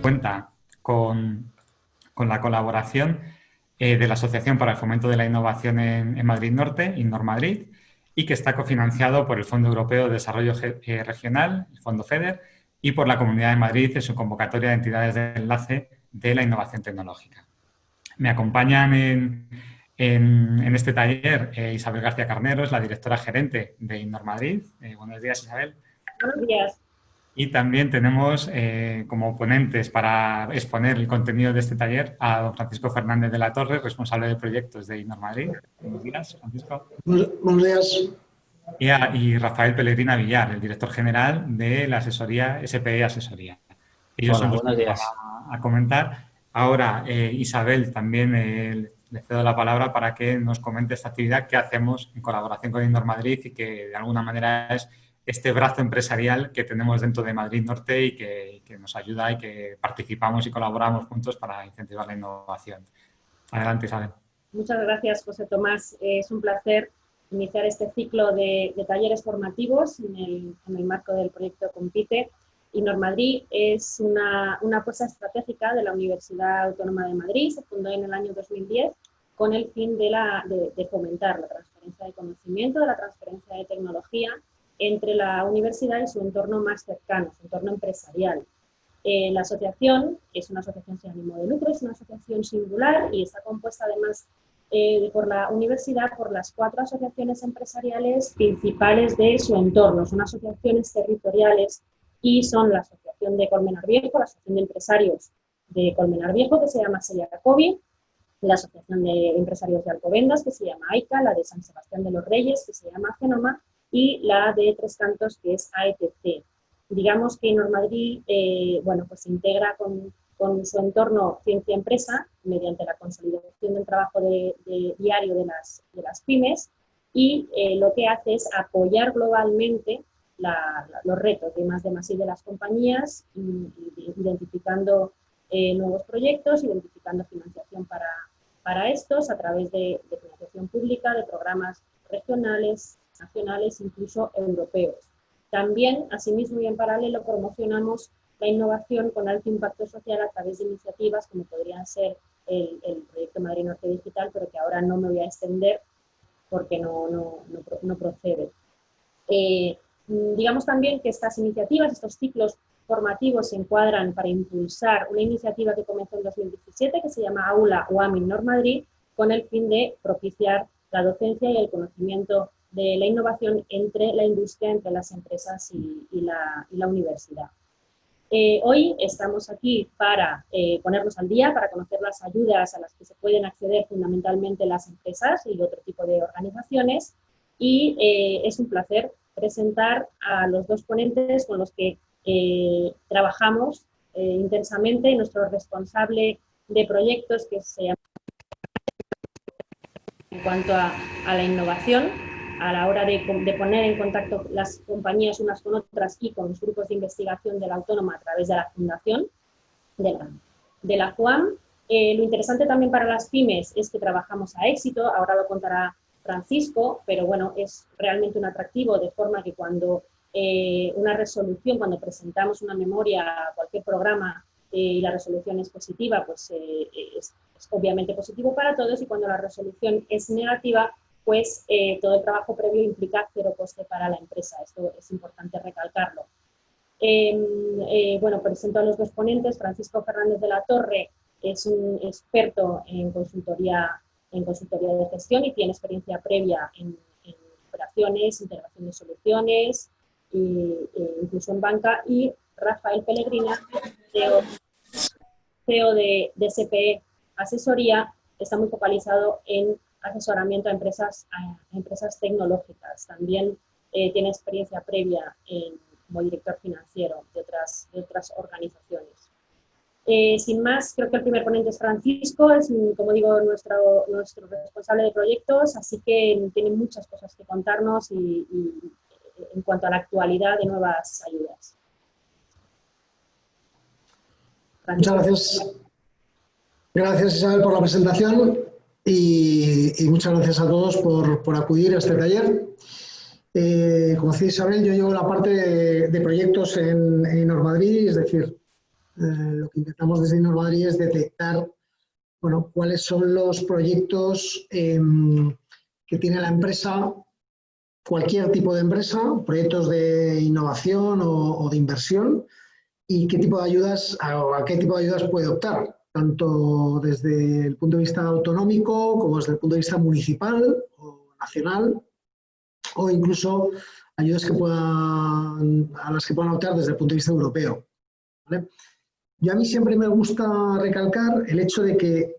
cuenta con la colaboración de la Asociación para el Fomento de la Innovación en Madrid Norte, InnorMadrid, y que está cofinanciado por el Fondo Europeo de Desarrollo Regional, el Fondo FEDER, y por la Comunidad de Madrid en su convocatoria de entidades de enlace de la innovación tecnológica. Me acompañan en este taller Isabel García Carnero, es la directora gerente de InnorMadrid. Buenos días, Isabel. Buenos días. Y también tenemos como ponentes para exponer el contenido de este taller a don Francisco Fernández de la Torre, responsable de proyectos de InnorMadrid. Buenos días, Francisco. Buenos días. Y Rafael Pellegrina Villar, el director general de la asesoría SPE Asesoría. Ellos Hola, son los buenos que días. van a comentar. Ahora, Isabel, también le cedo la palabra para que nos comente esta actividad que hacemos en colaboración con InnorMadrid y que de alguna manera es este brazo empresarial que tenemos dentro de Madrid Norte y que nos ayuda y que participamos y colaboramos juntos para incentivar la innovación. Adelante, Isabel. Muchas gracias, José Tomás. Es un placer iniciar este ciclo de talleres formativos en el marco del proyecto Compite. InnorMadrid es una apuesta estratégica de la Universidad Autónoma de Madrid. Se fundó en el año 2010 con el fin de fomentar la transferencia de conocimiento, la transferencia de tecnología entre la universidad y su entorno más cercano, su entorno empresarial. La asociación es una asociación sin ánimo de lucro, es una asociación singular y está compuesta además por la universidad por las 4 asociaciones empresariales principales de su entorno. Son asociaciones territoriales y son la Asociación de Colmenar Viejo, la Asociación de Empresarios de Colmenar Viejo, que se llama Sellacobi, la Asociación de Empresarios de Alcobendas, que se llama AICA, la de San Sebastián de los Reyes, que se llama Genoma, y la de Tres Cantos, que es AETC. Digamos que InnorMadrid pues se integra con su entorno ciencia-empresa mediante la consolidación del trabajo diario de las pymes y lo que hace es apoyar globalmente los retos de más y de las compañías, identificando nuevos proyectos, identificando financiación para estos a través de financiación pública, de programas regionales, nacionales, incluso europeos. También, asimismo y en paralelo, promocionamos la innovación con alto impacto social a través de iniciativas como podrían ser el proyecto Madrid Norte Digital, pero que ahora no me voy a extender porque no procede. Digamos también que estas iniciativas, estos ciclos formativos se encuadran para impulsar una iniciativa que comenzó en 2017 que se llama Aula UAM InnorMadrid, con el fin de propiciar la docencia y el conocimiento de la innovación entre la industria, entre las empresas y la universidad. Hoy estamos aquí para ponernos al día, para conocer las ayudas a las que se pueden acceder fundamentalmente las empresas y otro tipo de organizaciones, y es un placer presentar a los 2 ponentes con los que trabajamos intensamente. Nuestro responsable de proyectos, que se llama en cuanto a la innovación, a la hora de poner en contacto las compañías unas con otras y con los grupos de investigación de la Autónoma a través de la fundación de la FUAM. Lo interesante también para las pymes es que trabajamos a éxito, ahora lo contará Francisco, pero bueno, es realmente un atractivo, de forma que cuando una resolución, cuando presentamos una memoria a cualquier programa y la resolución es positiva, pues es obviamente positivo para todos, y cuando la resolución es negativa, pues todo el trabajo previo implica 0 coste para la empresa. Esto es importante recalcarlo. Bueno, presento a los 2 ponentes. Francisco Fernández de la Torre es un experto en consultoría de gestión y tiene experiencia previa en operaciones, integración de soluciones, incluso en banca, y Rafael Pellegrina, CEO de SPE Asesoría, está muy focalizado en asesoramiento a empresas tecnológicas. También tiene experiencia previa como director financiero de otras organizaciones. Sin más, creo que el primer ponente es Francisco, es, como digo, nuestro responsable de proyectos, así que tiene muchas cosas que contarnos y en cuanto a la actualidad de nuevas ayudas. Francisco. Muchas gracias. Gracias, Isabel, por la presentación y muchas gracias a todos por acudir a este taller. Como decía Isabel, yo llevo la parte de proyectos en InnorMadrid, es decir, lo que intentamos desde InnoMadrid es detectar, bueno, cuáles son los proyectos que tiene la empresa, cualquier tipo de empresa, proyectos de innovación o de inversión, y qué tipo de ayudas, a qué tipo de ayudas puede optar, tanto desde el punto de vista autonómico como desde el punto de vista municipal o nacional, o incluso ayudas a las que puedan optar desde el punto de vista europeo, ¿vale? Yo a mí siempre me gusta recalcar el hecho de que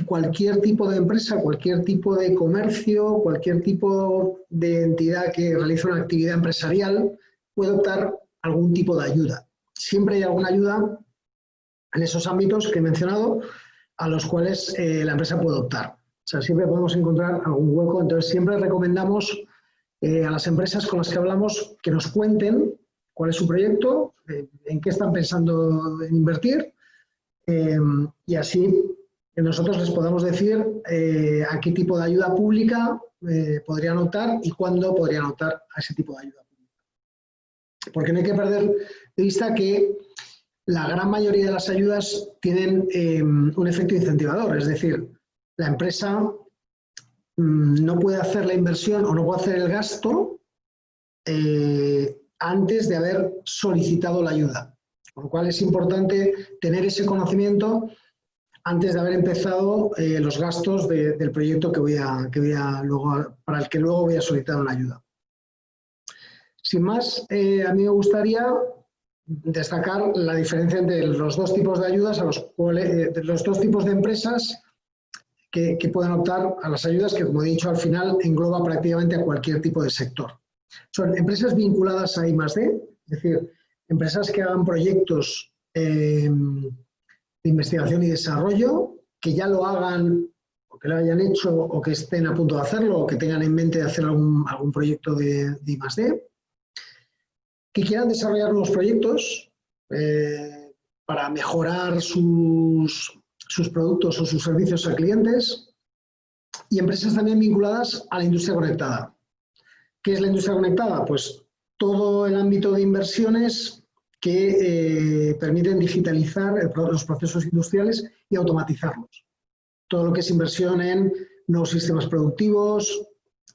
cualquier tipo de empresa, cualquier tipo de comercio, cualquier tipo de entidad que realice una actividad empresarial puede optar a algún tipo de ayuda. Siempre hay alguna ayuda en esos ámbitos que he mencionado a los cuales la empresa puede optar. O sea, siempre podemos encontrar algún hueco. Entonces, siempre recomendamos a las empresas con las que hablamos que nos cuenten cuál es su proyecto, en qué están pensando en invertir, y así nosotros les podamos decir a qué tipo de ayuda pública podrían optar y cuándo podrían optar a ese tipo de ayuda pública. Porque no hay que perder de vista que la gran mayoría de las ayudas tienen un efecto incentivador, es decir, la empresa no puede hacer la inversión o no puede hacer el gasto antes de haber solicitado la ayuda. Con lo cual es importante tener ese conocimiento antes de haber empezado los gastos del proyecto para el que luego voy a solicitar una ayuda. Sin más, a mí me gustaría destacar la diferencia entre los dos tipos de ayudas, los dos tipos de empresas que pueden optar a las ayudas que, como he dicho, al final engloba prácticamente a cualquier tipo de sector. Son empresas vinculadas a I+D, es decir, empresas que hagan proyectos de investigación y desarrollo, que ya lo hagan o que lo hayan hecho o que estén a punto de hacerlo o que tengan en mente hacer algún proyecto de I+D, que quieran desarrollar nuevos proyectos para mejorar sus productos o sus servicios a clientes, y empresas también vinculadas a la industria conectada. ¿Qué es la industria conectada? Pues todo el ámbito de inversiones que permiten digitalizar los procesos industriales y automatizarlos. Todo lo que es inversión en nuevos sistemas productivos,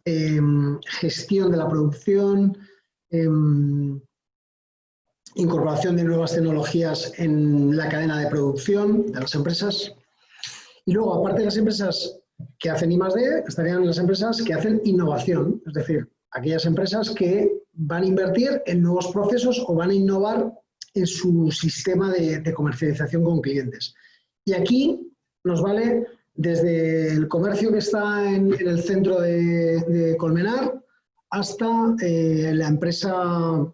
gestión de la producción, incorporación de nuevas tecnologías en la cadena de producción de las empresas. Y luego, aparte de las empresas que hacen I+D, estarían las empresas que hacen innovación, es decir, aquellas empresas que van a invertir en nuevos procesos o van a innovar en su sistema de comercialización con clientes. Y aquí nos vale desde el comercio que está en el centro de Colmenar hasta la empresa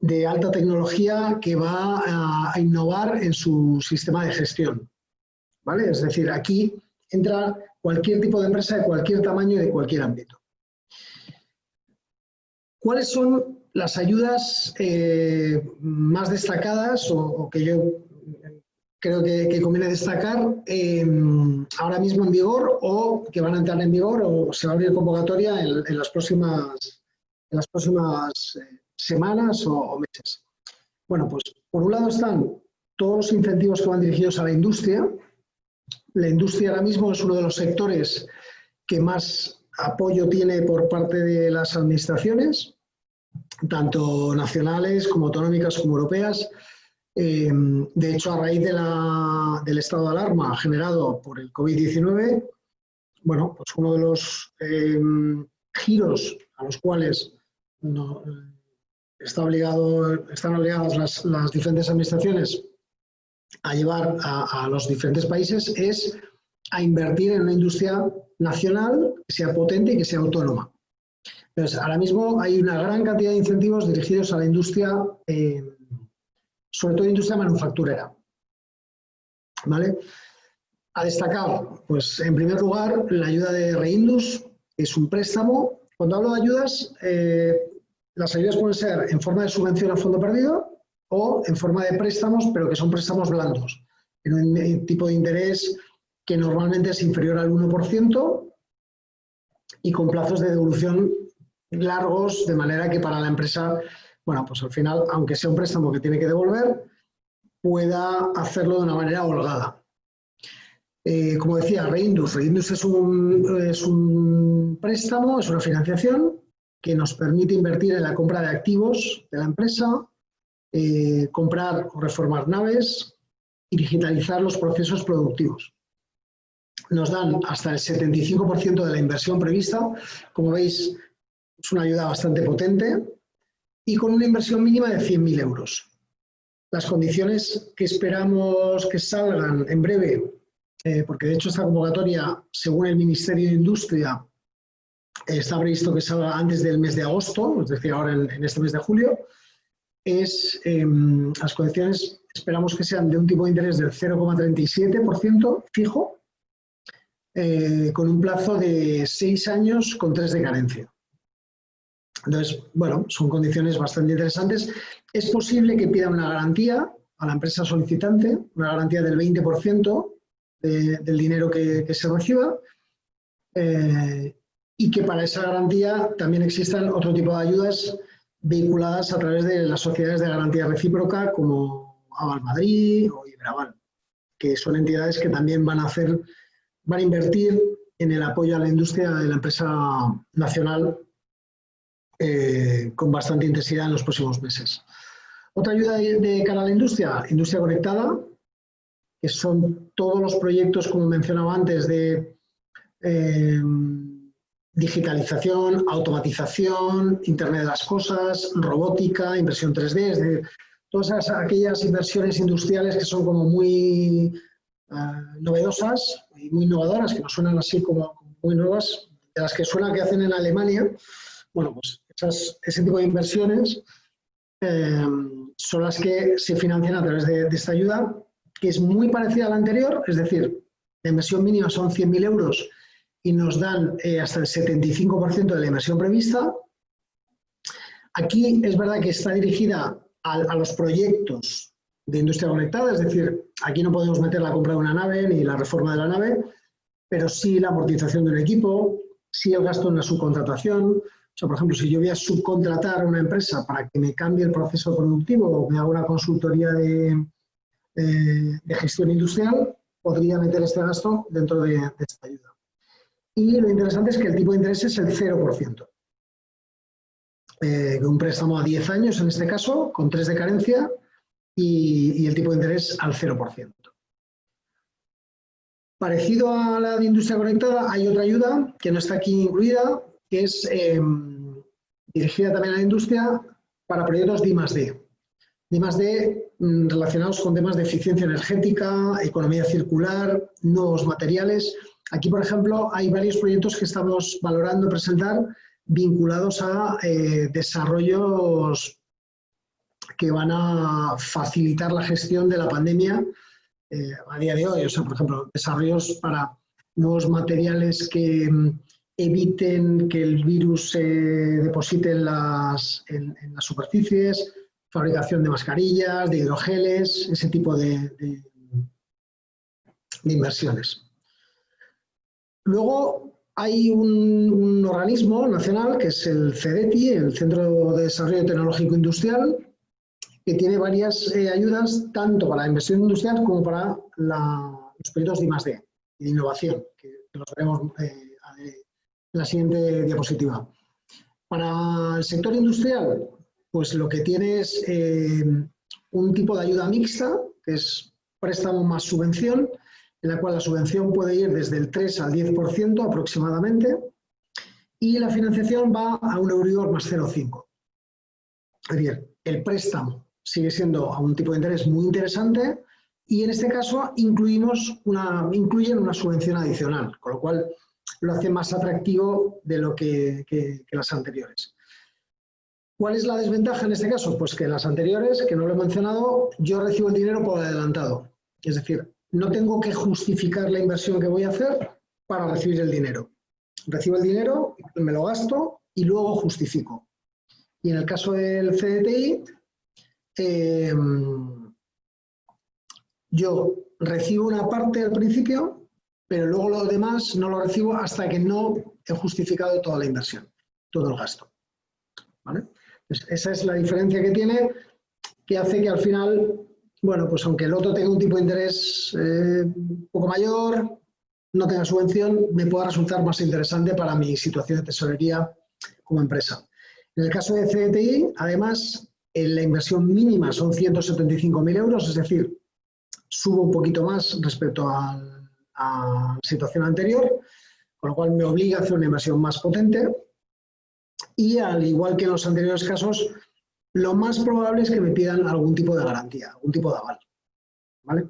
de alta tecnología que va a innovar en su sistema de gestión, ¿vale? Es decir, aquí entra cualquier tipo de empresa de cualquier tamaño y de cualquier ámbito. ¿Cuáles son las ayudas más destacadas o que yo creo que conviene destacar ahora mismo en vigor o que van a entrar en vigor o se va a abrir convocatoria en las próximas semanas o meses? Bueno, pues por un lado están todos los incentivos que van dirigidos a la industria. La industria ahora mismo es uno de los sectores que más apoyo tiene por parte de las administraciones, tanto nacionales como autonómicas como europeas. De hecho, a raíz del estado de alarma generado por el COVID-19, bueno, pues uno de los giros a los cuales están obligadas las diferentes administraciones a llevar a los diferentes países es a invertir en una industria nacional que sea potente y que sea autónoma. Entonces, ahora mismo hay una gran cantidad de incentivos dirigidos a la industria, sobre todo industria manufacturera, ¿vale? A destacar, pues en primer lugar, la ayuda de Reindus, que es un préstamo. Cuando hablo de ayudas, las ayudas pueden ser en forma de subvención a fondo perdido o en forma de préstamos, pero que son préstamos blandos, en un tipo de interés que normalmente es inferior al 1% y con plazos de devolución largos, de manera que para la empresa, bueno, pues al final, aunque sea un préstamo que tiene que devolver, pueda hacerlo de una manera holgada. Como decía, Reindus es un préstamo, es una financiación que nos permite invertir en la compra de activos de la empresa, comprar o reformar naves y digitalizar los procesos productivos. Nos dan hasta el 75% de la inversión prevista. Como veis, es una ayuda bastante potente y con una inversión mínima de 100.000 euros. Las condiciones que esperamos que salgan en breve, porque de hecho esta convocatoria, según el Ministerio de Industria, está previsto que salga antes del mes de agosto, es decir, ahora en este mes de julio, las condiciones esperamos que sean de un tipo de interés del 0,37% fijo, con un plazo de 6 años con 3 de carencia. Entonces, bueno, son condiciones bastante interesantes. Es posible que pida una garantía a la empresa solicitante, una garantía del 20% del dinero que se reciba, y que para esa garantía también existan otro tipo de ayudas vinculadas a través de las sociedades de garantía recíproca como Aval Madrid o Ibraval, que son entidades que también van a invertir en el apoyo a la industria de la empresa nacional con bastante intensidad en los próximos meses. Otra ayuda de cara a la industria conectada, que son todos los proyectos, como mencionaba antes, de digitalización, automatización, Internet de las cosas, robótica, impresión 3D, es decir, todas aquellas inversiones industriales que son como muy novedosas y muy innovadoras, que nos suenan así como muy nuevas, de las que suena que hacen en Alemania. Bueno, pues ese tipo de inversiones son las que se financian a través de esta ayuda, que es muy parecida a la anterior, es decir, la inversión mínima son 100.000 euros y nos dan hasta el 75% de la inversión prevista. Aquí es verdad que está dirigida a los proyectos de industria conectada, es decir, aquí no podemos meter la compra de una nave ni la reforma de la nave, pero sí la amortización de un equipo, sí el gasto en la subcontratación. O sea, por ejemplo, si yo voy a subcontratar a una empresa para que me cambie el proceso productivo o me haga una consultoría de gestión industrial, podría meter este gasto dentro de esta ayuda. Y lo interesante es que el tipo de interés es el 0%. Un préstamo a 10 años, en este caso, con 3 de carencia y el tipo de interés al 0%. Parecido a la de industria conectada, hay otra ayuda que no está aquí incluida, que es dirigida también a la industria para proyectos de I+D. De I+D relacionados con temas de eficiencia energética, economía circular, nuevos materiales. Aquí, por ejemplo, hay varios proyectos que estamos valorando presentar vinculados a desarrollos que van a facilitar la gestión de la pandemia a día de hoy. O sea, por ejemplo, desarrollos para nuevos materiales que eviten que el virus se deposite en las superficies, fabricación de mascarillas, de hidrogeles, ese tipo de inversiones. Luego hay un organismo nacional que es el CEDETI, el Centro de Desarrollo Tecnológico Industrial, que tiene varias ayudas tanto para la inversión industrial como para los proyectos de I+D, de innovación, que los veremos en la siguiente diapositiva. Para el sector industrial, pues lo que tiene es un tipo de ayuda mixta, que es préstamo más subvención, en la cual la subvención puede ir desde el 3 al 10% aproximadamente, y la financiación va a un Euribor más 0,5. Es decir, el préstamo sigue siendo a un tipo de interés muy interesante y en este caso incluyen una subvención adicional, con lo cual lo hace más atractivo de lo que las anteriores. ¿Cuál es la desventaja en este caso? Pues que en las anteriores, que no lo he mencionado, yo recibo el dinero por adelantado. Es decir, no tengo que justificar la inversión que voy a hacer para recibir el dinero. Recibo el dinero, me lo gasto y luego justifico. Y en el caso del CDTI, yo recibo una parte al principio, pero luego lo demás no lo recibo hasta que no he justificado toda la inversión, todo el gasto. ¿Vale? Pues esa es la diferencia que tiene, que hace que al final bueno, pues aunque el otro tenga un tipo de interés un poco mayor, no tenga subvención, me pueda resultar más interesante para mi situación de tesorería como empresa. En el caso de CDTI, además, la inversión mínima son 175.000 euros, es decir, subo un poquito más respecto a la situación anterior, con lo cual me obliga a hacer una inversión más potente. Y al igual que en los anteriores casos, lo más probable es que me pidan algún tipo de garantía, algún tipo de aval, ¿vale?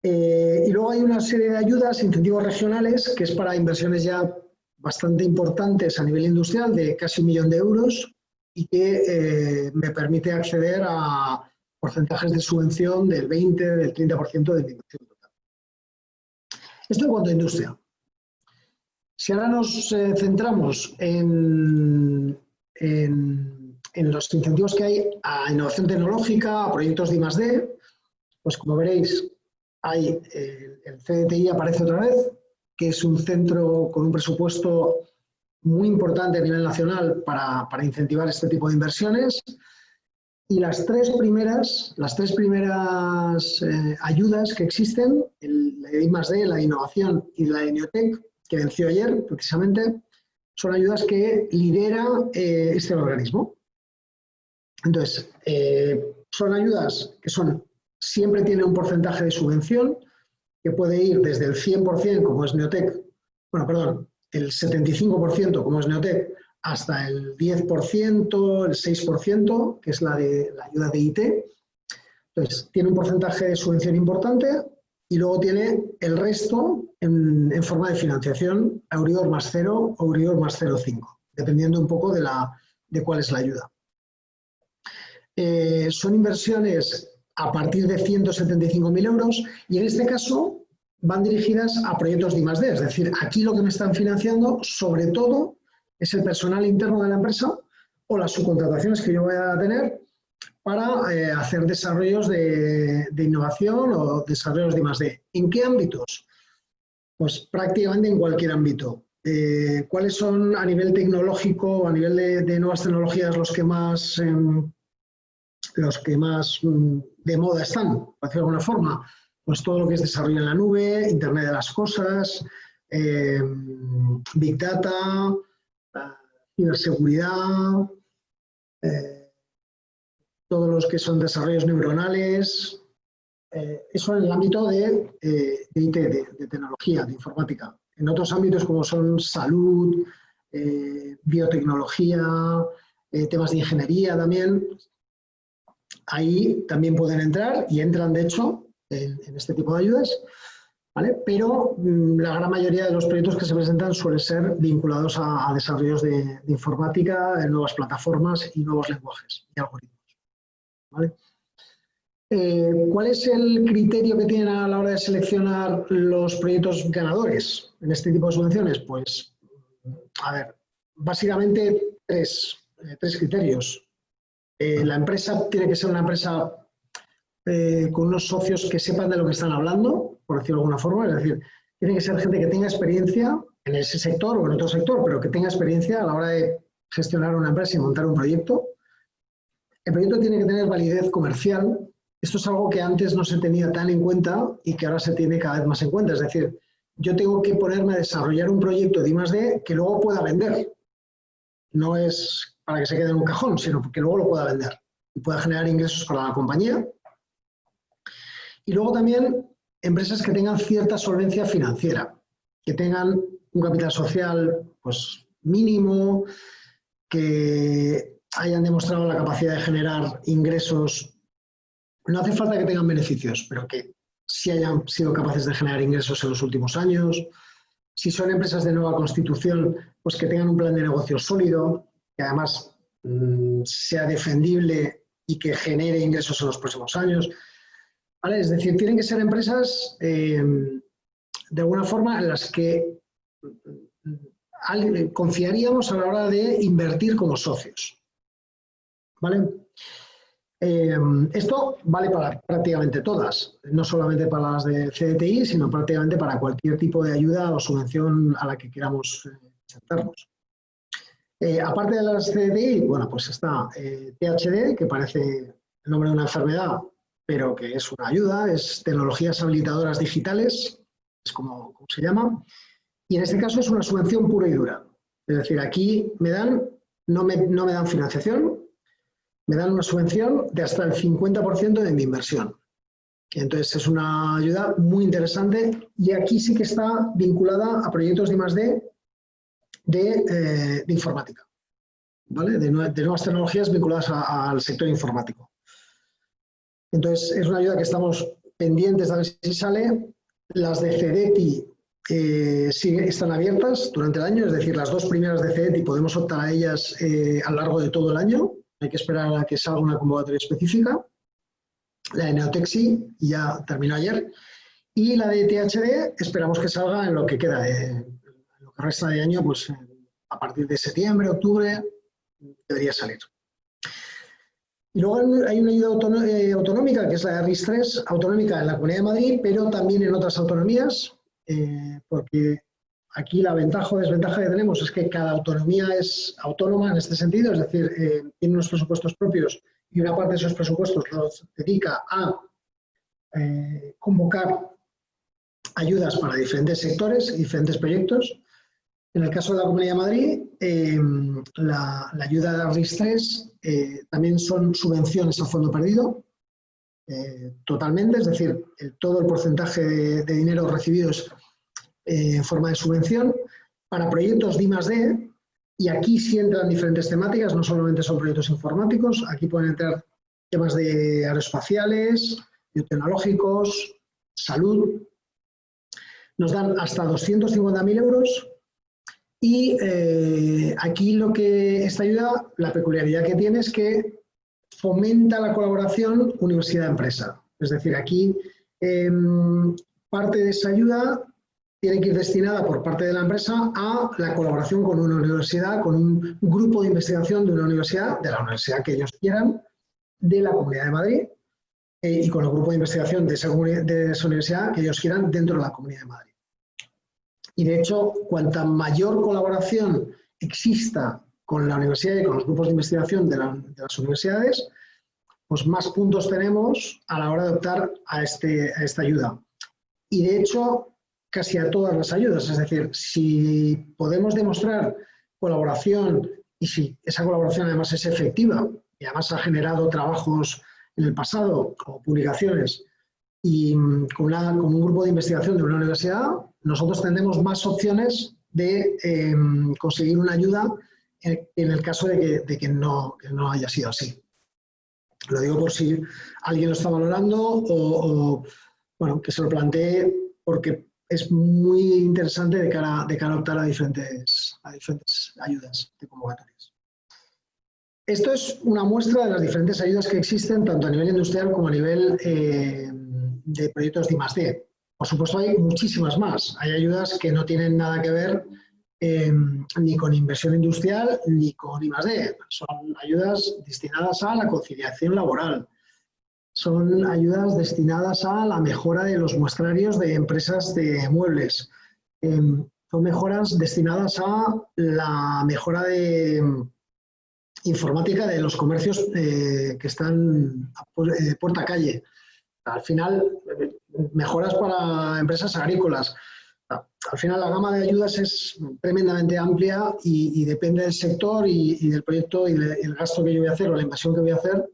Y luego hay una serie de ayudas, incentivos regionales, que es para inversiones ya bastante importantes a nivel industrial, de casi 1 millón de euros, y que me permite acceder a porcentajes de subvención del 20, del 30% de mi inversión total. Esto en cuanto a industria. Si ahora nos centramos en los incentivos que hay a innovación tecnológica, a proyectos de I+D, pues como veréis, hay el CDTI aparece otra vez, que es un centro con un presupuesto muy importante a nivel nacional para incentivar este tipo de inversiones. Y las tres primeras ayudas que existen, la de I+D, la de innovación y la de Neotec, que venció ayer precisamente, son ayudas que lidera este organismo. Entonces, son ayudas que siempre tienen un porcentaje de subvención que puede ir desde el 100%, como es Neotec, bueno, perdón, el 75%, como es Neotec, hasta el 10%, el 6%, que es la ayuda de IT. Entonces, tiene un porcentaje de subvención importante y luego tiene el resto en forma de financiación, Euribor más 0 o Euribor más 0,5, dependiendo un poco de cuál es la ayuda. Son inversiones a partir de 175.000 euros y en este caso van dirigidas a proyectos de I+D. Es decir, aquí lo que me están financiando sobre todo es el personal interno de la empresa o las subcontrataciones que yo voy a tener para hacer desarrollos de innovación o desarrollos de I+D. ¿En qué ámbitos? Pues prácticamente en cualquier ámbito. ¿Cuáles son a nivel tecnológico, a nivel de nuevas tecnologías, los que más de moda están, por decirlo de alguna forma? Pues todo lo que es desarrollo en la nube, Internet de las cosas, Big Data, ciberseguridad, todos los que son desarrollos neuronales, eso en el ámbito de IT, de tecnología, de informática. En otros ámbitos como son salud, biotecnología, temas de ingeniería también, ahí también pueden entrar y entran de hecho en este tipo de ayudas, ¿vale? Pero la gran mayoría de los proyectos que se presentan suelen ser vinculados a desarrollos de informática, de nuevas plataformas y nuevos lenguajes y algoritmos, ¿vale? ¿Cuál es el criterio que tienen a la hora de seleccionar los proyectos ganadores en este tipo de subvenciones? Pues, a ver, básicamente tres criterios. La empresa tiene que ser una empresa con unos socios que sepan de lo que están hablando, por decirlo de alguna forma, es decir, tiene que ser gente que tenga experiencia en ese sector o en otro sector, pero que tenga experiencia a la hora de gestionar una empresa y montar un proyecto. El proyecto tiene que tener validez comercial. Esto es algo que antes no se tenía tan en cuenta y que ahora se tiene cada vez más en cuenta. Es decir, yo tengo que ponerme a desarrollar un proyecto de I+D que luego pueda vender. No es para que se quede en un cajón, sino que luego lo pueda vender y pueda generar ingresos para la compañía. Y luego también empresas que tengan cierta solvencia financiera, que tengan un capital social pues, mínimo, que hayan demostrado la capacidad de generar ingresos. No hace falta que tengan beneficios, pero que sí hayan sido capaces de generar ingresos en los últimos años. Si son empresas de nueva constitución, pues que tengan un plan de negocio sólido, que además sea defendible y que genere ingresos en los próximos años. ¿Vale? Es decir, tienen que ser empresas de alguna forma en las que confiaríamos a la hora de invertir como socios. ¿Vale? Esto vale para prácticamente todas, no solamente para las de CDTI, sino prácticamente para cualquier tipo de ayuda o subvención a la que queramos sentarnos. Aparte de las CDTI, bueno, pues está THD, que parece el nombre de una enfermedad, pero que es una ayuda, es tecnologías habilitadoras digitales, es como se llama, y en este caso es una subvención pura y dura. Es decir, aquí no me dan financiación, me dan una subvención de hasta el 50% de mi inversión. Entonces es una ayuda muy interesante y aquí sí que está vinculada a proyectos de I+D de informática, ¿vale? De nuevas tecnologías vinculadas al sector informático. Entonces es una ayuda que estamos pendientes de ver si sale. Las de CEDETI están abiertas durante el año, es decir, las dos primeras de CEDETI podemos optar a ellas a lo largo de todo el año. Hay que esperar a que salga una convocatoria específica. La de Neotexi ya terminó ayer. Y la de THD esperamos que salga en lo que queda, en lo que resta de año, pues a partir de septiembre, octubre, debería salir. Y luego hay una ayuda autonómica, que es la de RIS3, autonómica en la Comunidad de Madrid, pero también en otras autonomías, porque aquí la ventaja o desventaja que tenemos es que cada autonomía es autónoma en este sentido, es decir, tiene unos presupuestos propios y una parte de esos presupuestos los dedica a convocar ayudas para diferentes sectores y diferentes proyectos. En el caso de la Comunidad de Madrid, la ayuda de RIS3 también son subvenciones a fondo perdido, totalmente, es decir, todo el porcentaje de dinero recibido es en forma de subvención para proyectos de I+D, y aquí sí entran diferentes temáticas, no solamente son proyectos informáticos, aquí pueden entrar temas de aeroespaciales, biotecnológicos, salud. Nos dan hasta 250.000 euros y aquí esta ayuda, la peculiaridad que tiene es que fomenta la colaboración universidad-empresa. Es decir, aquí parte de esa ayuda tiene que ir destinada por parte de la empresa a la colaboración con una universidad, con un grupo de investigación de una universidad, de la universidad que ellos quieran, de la Comunidad de Madrid, y con el grupo de investigación de esa universidad que ellos quieran dentro de la Comunidad de Madrid. Y de hecho, cuanta mayor colaboración exista con la universidad y con los grupos de investigación de las universidades, pues más puntos tenemos a la hora de optar a esta ayuda. Y de hecho, casi a todas las ayudas. Es decir, si podemos demostrar colaboración y si esa colaboración además es efectiva y además ha generado trabajos en el pasado o publicaciones y con un grupo de investigación de una universidad, nosotros tendremos más opciones de conseguir una ayuda en el caso de que no haya sido así. Lo digo por si alguien lo está valorando o bueno, que se lo plantee, porque es muy interesante de cara a optar a diferentes ayudas de convocatorias. Esto es una muestra de las diferentes ayudas que existen, tanto a nivel industrial como a nivel de proyectos de I+D. Por supuesto, hay muchísimas más. Hay ayudas que no tienen nada que ver ni con inversión industrial ni con I+D. Son ayudas destinadas a la conciliación laboral. Son ayudas destinadas a la mejora de los muestrarios de empresas de muebles. Son mejoras destinadas a la mejora de informática de los comercios que están puerta a calle. Al final, mejoras para empresas agrícolas. Al final, la gama de ayudas es tremendamente amplia y depende del sector y del proyecto y del gasto que yo voy a hacer o la inversión que voy a hacer.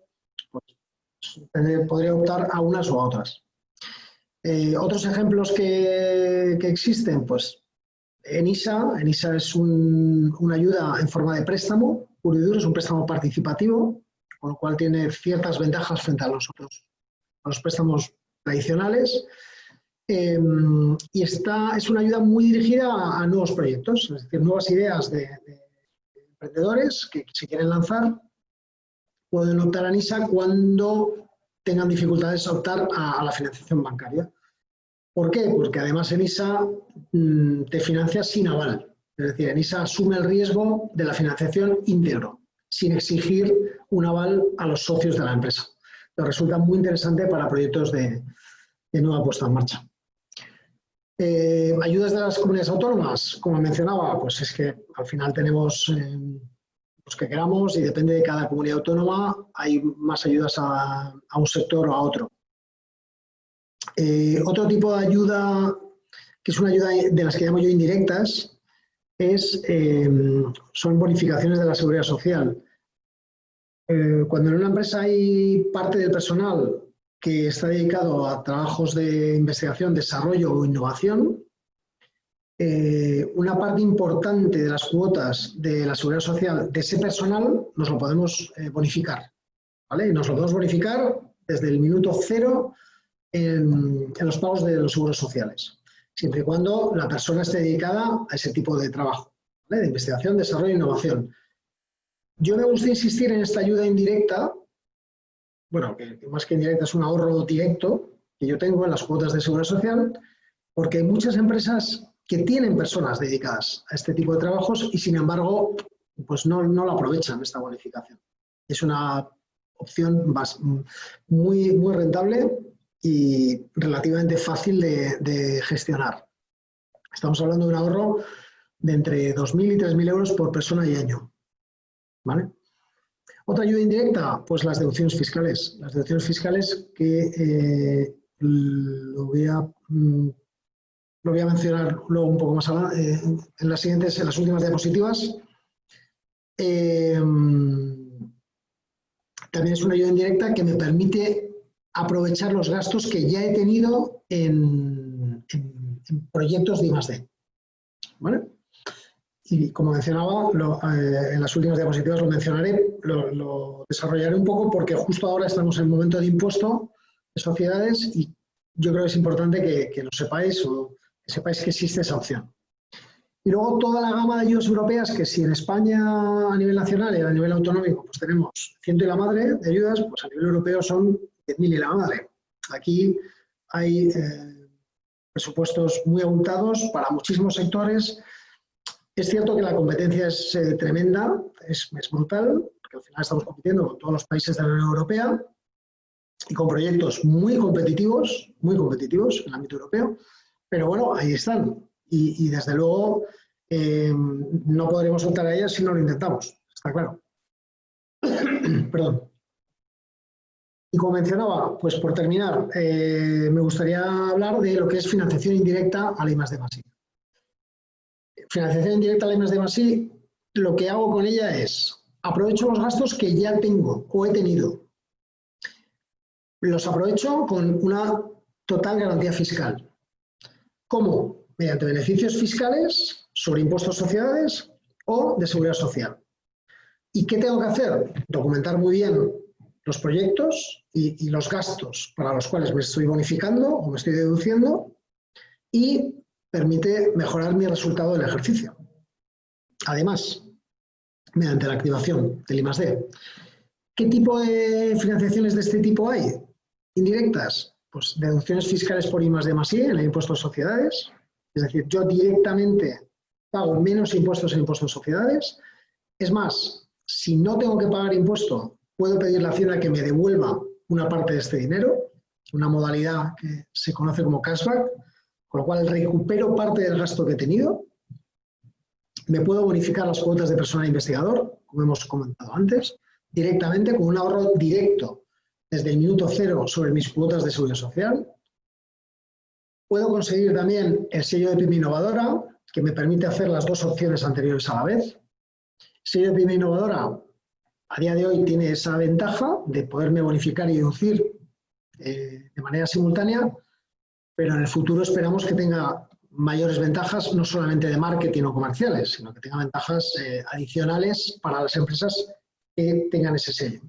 Podría optar a unas o a otras. Otros ejemplos que existen, pues ENISA es una ayuda en forma de préstamo, puro y duro, es un préstamo participativo, con lo cual tiene ciertas ventajas frente a los préstamos tradicionales. Y es una ayuda muy dirigida a nuevos proyectos, es decir, nuevas ideas de emprendedores que se quieren lanzar. Pueden optar a NISA cuando tengan dificultades a optar a la financiación bancaria. ¿Por qué? Porque además ENISA te financia sin aval. Es decir, ENISA asume el riesgo de la financiación íntegro, sin exigir un aval a los socios de la empresa. Pero resulta muy interesante para proyectos de nueva puesta en marcha. Ayudas de las comunidades autónomas, como mencionaba, pues es que al final tenemos los que queramos y depende de cada comunidad autónoma, hay más ayudas a un sector o a otro. Otro tipo de ayuda, que es una ayuda de las que llamo yo indirectas, son bonificaciones de la seguridad social. Cuando en una empresa hay parte del personal que está dedicado a trabajos de investigación, desarrollo o innovación, una parte importante de las cuotas de la seguridad social de ese personal nos lo podemos bonificar, ¿vale? Y nos lo podemos bonificar desde el minuto cero en los pagos de los seguros sociales, siempre y cuando la persona esté dedicada a ese tipo de trabajo, ¿vale? De investigación, desarrollo e innovación. Yo me gusta insistir en esta ayuda indirecta, bueno, que más que indirecta es un ahorro directo que yo tengo en las cuotas de seguridad social, porque hay muchas empresas que tienen personas dedicadas a este tipo de trabajos y, sin embargo, pues no la aprovechan esta bonificación. Es una opción muy, muy rentable y relativamente fácil de gestionar. Estamos hablando de un ahorro de entre 2.000 y 3.000 euros por persona y año, ¿vale? Otra ayuda indirecta, pues las deducciones fiscales. Las deducciones fiscales que lo voy a mencionar luego un poco más en las últimas diapositivas. También es una ayuda indirecta que me permite aprovechar los gastos que ya he tenido en proyectos de I+D, ¿vale? Y como mencionaba, en las últimas diapositivas lo mencionaré, lo desarrollaré un poco porque justo ahora estamos en el momento de impuesto de sociedades y yo creo que es importante que lo sepáis o que sepáis que existe esa opción. Y luego toda la gama de ayudas europeas, que si en España a nivel nacional y a nivel autonómico pues tenemos ciento y la madre de ayudas, pues a nivel europeo son 10.000 y la madre. Aquí hay presupuestos muy abultados para muchísimos sectores. Es cierto que la competencia es tremenda, es brutal, porque al final estamos compitiendo con todos los países de la Unión Europea y con proyectos muy competitivos en el ámbito europeo, pero bueno, ahí están. Y desde luego no podremos optar a ellas si no lo intentamos, está claro. Perdón. Y como mencionaba, pues por terminar, me gustaría hablar de lo que es financiación indirecta a la I+D+I. Financiación indirecta a la I+D+I, lo que hago con ella es aprovecho los gastos que ya tengo o he tenido. Los aprovecho con una total garantía fiscal. ¿Cómo? Mediante beneficios fiscales sobre impuestos a sociedades o de seguridad social. ¿Y qué tengo que hacer? Documentar muy bien los proyectos y los gastos para los cuales me estoy bonificando o me estoy deduciendo y permite mejorar mi resultado del ejercicio. Además, mediante la activación del I+D. ¿Qué tipo de financiaciones de este tipo hay? Indirectas, pues deducciones fiscales por I+D+I en el impuesto a sociedades. Es decir, yo directamente pago menos impuestos en impuestos a sociedades. Es más, si no tengo que pagar impuesto, puedo pedir a la Hacienda que me devuelva una parte de este dinero, una modalidad que se conoce como cashback, con lo cual recupero parte del gasto que he tenido. Me puedo bonificar las cuotas de personal investigador, como hemos comentado antes, directamente con un ahorro directo desde el minuto cero sobre mis cuotas de seguridad social. Puedo conseguir también el sello de PYME Innovadora, que me permite hacer las dos opciones anteriores a la vez. El sello de PYME Innovadora a día de hoy tiene esa ventaja de poderme bonificar y deducir de manera simultánea, pero en el futuro esperamos que tenga mayores ventajas, no solamente de marketing o comerciales, sino que tenga ventajas adicionales para las empresas que tengan ese sello.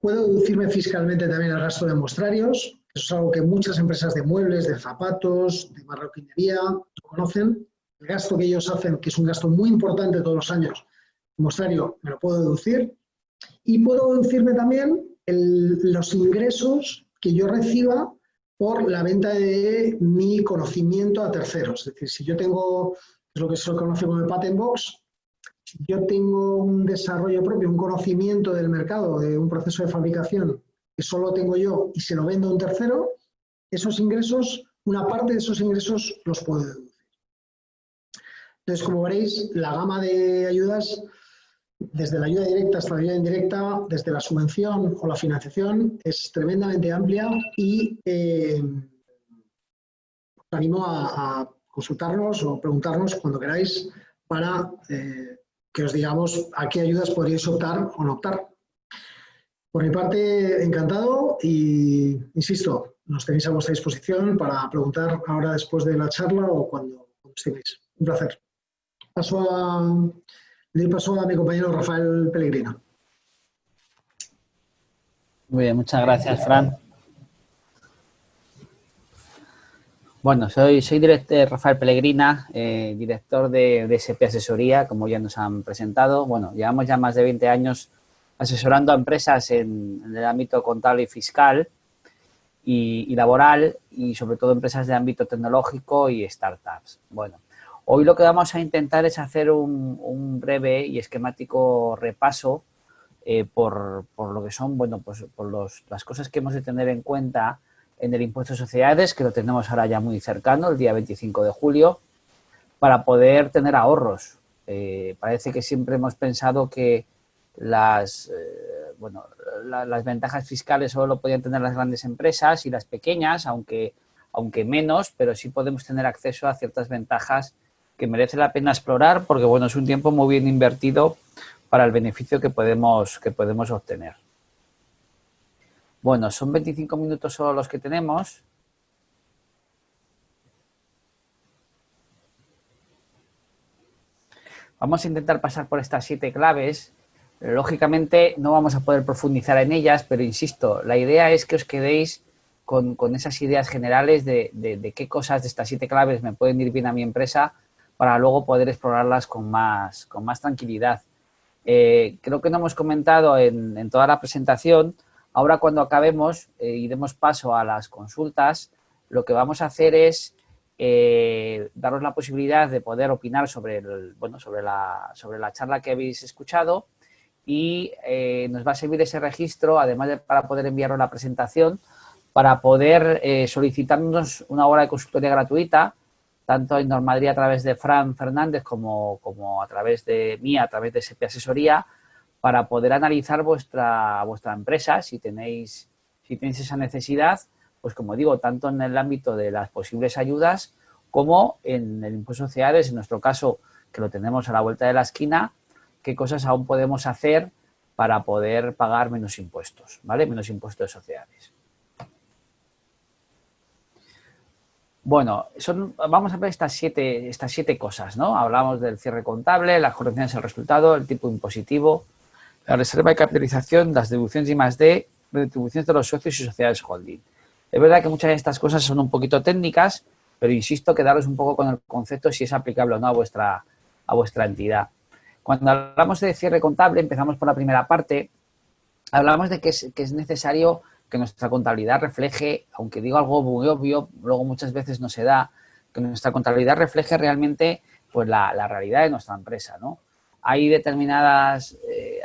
Puedo deducirme fiscalmente también el gasto de muestrarios. Eso es algo que muchas empresas de muebles, de zapatos, de marroquinería conocen. El gasto que ellos hacen, que es un gasto muy importante todos los años, el muestrario me lo puedo deducir. Y puedo deducirme también los ingresos que yo reciba por la venta de mi conocimiento a terceros. Es decir, si yo tengo, es lo que se conoce como el patent box, si yo tengo un desarrollo propio, un conocimiento del mercado, de un proceso de fabricación que solo tengo yo y se lo vendo a un tercero, esos ingresos, una parte de esos ingresos los puedo deducir. Entonces, como veréis, la gama de ayudas desde la ayuda directa hasta la ayuda indirecta, desde la subvención o la financiación, es tremendamente amplia y os animo a consultarnos o preguntarnos cuando queráis para que os digamos a qué ayudas podríais optar o no optar. Por mi parte, encantado y, insisto, nos tenéis a vuestra disposición para preguntar ahora después de la charla o cuando estiméis. Un placer. Le paso a mi compañero Rafael Pellegrina. Muy bien, muchas gracias, Fran. Bueno, soy Rafael Pellegrina, director de SP Asesoría, como ya nos han presentado. Bueno, llevamos ya más de 20 años asesorando a empresas en el ámbito contable y fiscal y laboral, y sobre todo empresas de ámbito tecnológico y startups. Bueno, hoy lo que vamos a intentar es hacer un breve y esquemático repaso por lo que son, bueno, pues por las cosas que hemos de tener en cuenta en el impuesto de sociedades, que lo tenemos ahora ya muy cercano, el día 25 de julio, para poder tener ahorros. Parece que siempre hemos pensado que las ventajas fiscales solo lo podían tener las grandes empresas y las pequeñas, aunque menos, pero sí podemos tener acceso a ciertas ventajas que merece la pena explorar porque, bueno, es un tiempo muy bien invertido para el beneficio que podemos obtener. Bueno, son 25 minutos solo los que tenemos. Vamos a intentar pasar por estas 7 claves. Lógicamente no vamos a poder profundizar en ellas, pero insisto, la idea es que os quedéis con esas ideas generales de qué cosas de estas 7 claves me pueden ir bien a mi empresa para luego poder explorarlas con más tranquilidad. Creo que no hemos comentado en toda la presentación. Ahora, cuando acabemos y demos paso a las consultas, lo que vamos a hacer es daros la posibilidad de poder opinar sobre la charla que habéis escuchado y nos va a servir ese registro, además para poder enviaros la presentación, para poder solicitarnos una hora de consultoría gratuita, tanto en Normadrid a través de Fran Fernández como a través de mí, a través de SP Asesoría, para poder analizar vuestra empresa, si tenéis esa necesidad, pues como digo, tanto en el ámbito de las posibles ayudas como en el impuesto de sociedades, en nuestro caso, que lo tenemos a la vuelta de la esquina, qué cosas aún podemos hacer para poder pagar menos impuestos, ¿vale? Menos impuestos de sociedades. Bueno, vamos a ver estas siete cosas, ¿no? Hablamos del cierre contable, las correcciones del resultado, el tipo impositivo, la reserva de capitalización, las deducciones I+D, retribuciones de los socios y sociedades holding. Es verdad que muchas de estas cosas son un poquito técnicas, pero insisto que daros un poco con el concepto si es aplicable o no a vuestra entidad. Cuando hablamos de cierre contable, empezamos por la primera parte, hablamos de que es necesario que nuestra contabilidad refleje, aunque digo algo muy obvio, luego muchas veces no se da, que nuestra contabilidad refleje realmente pues la realidad de nuestra empresa, ¿no? Hay determinadas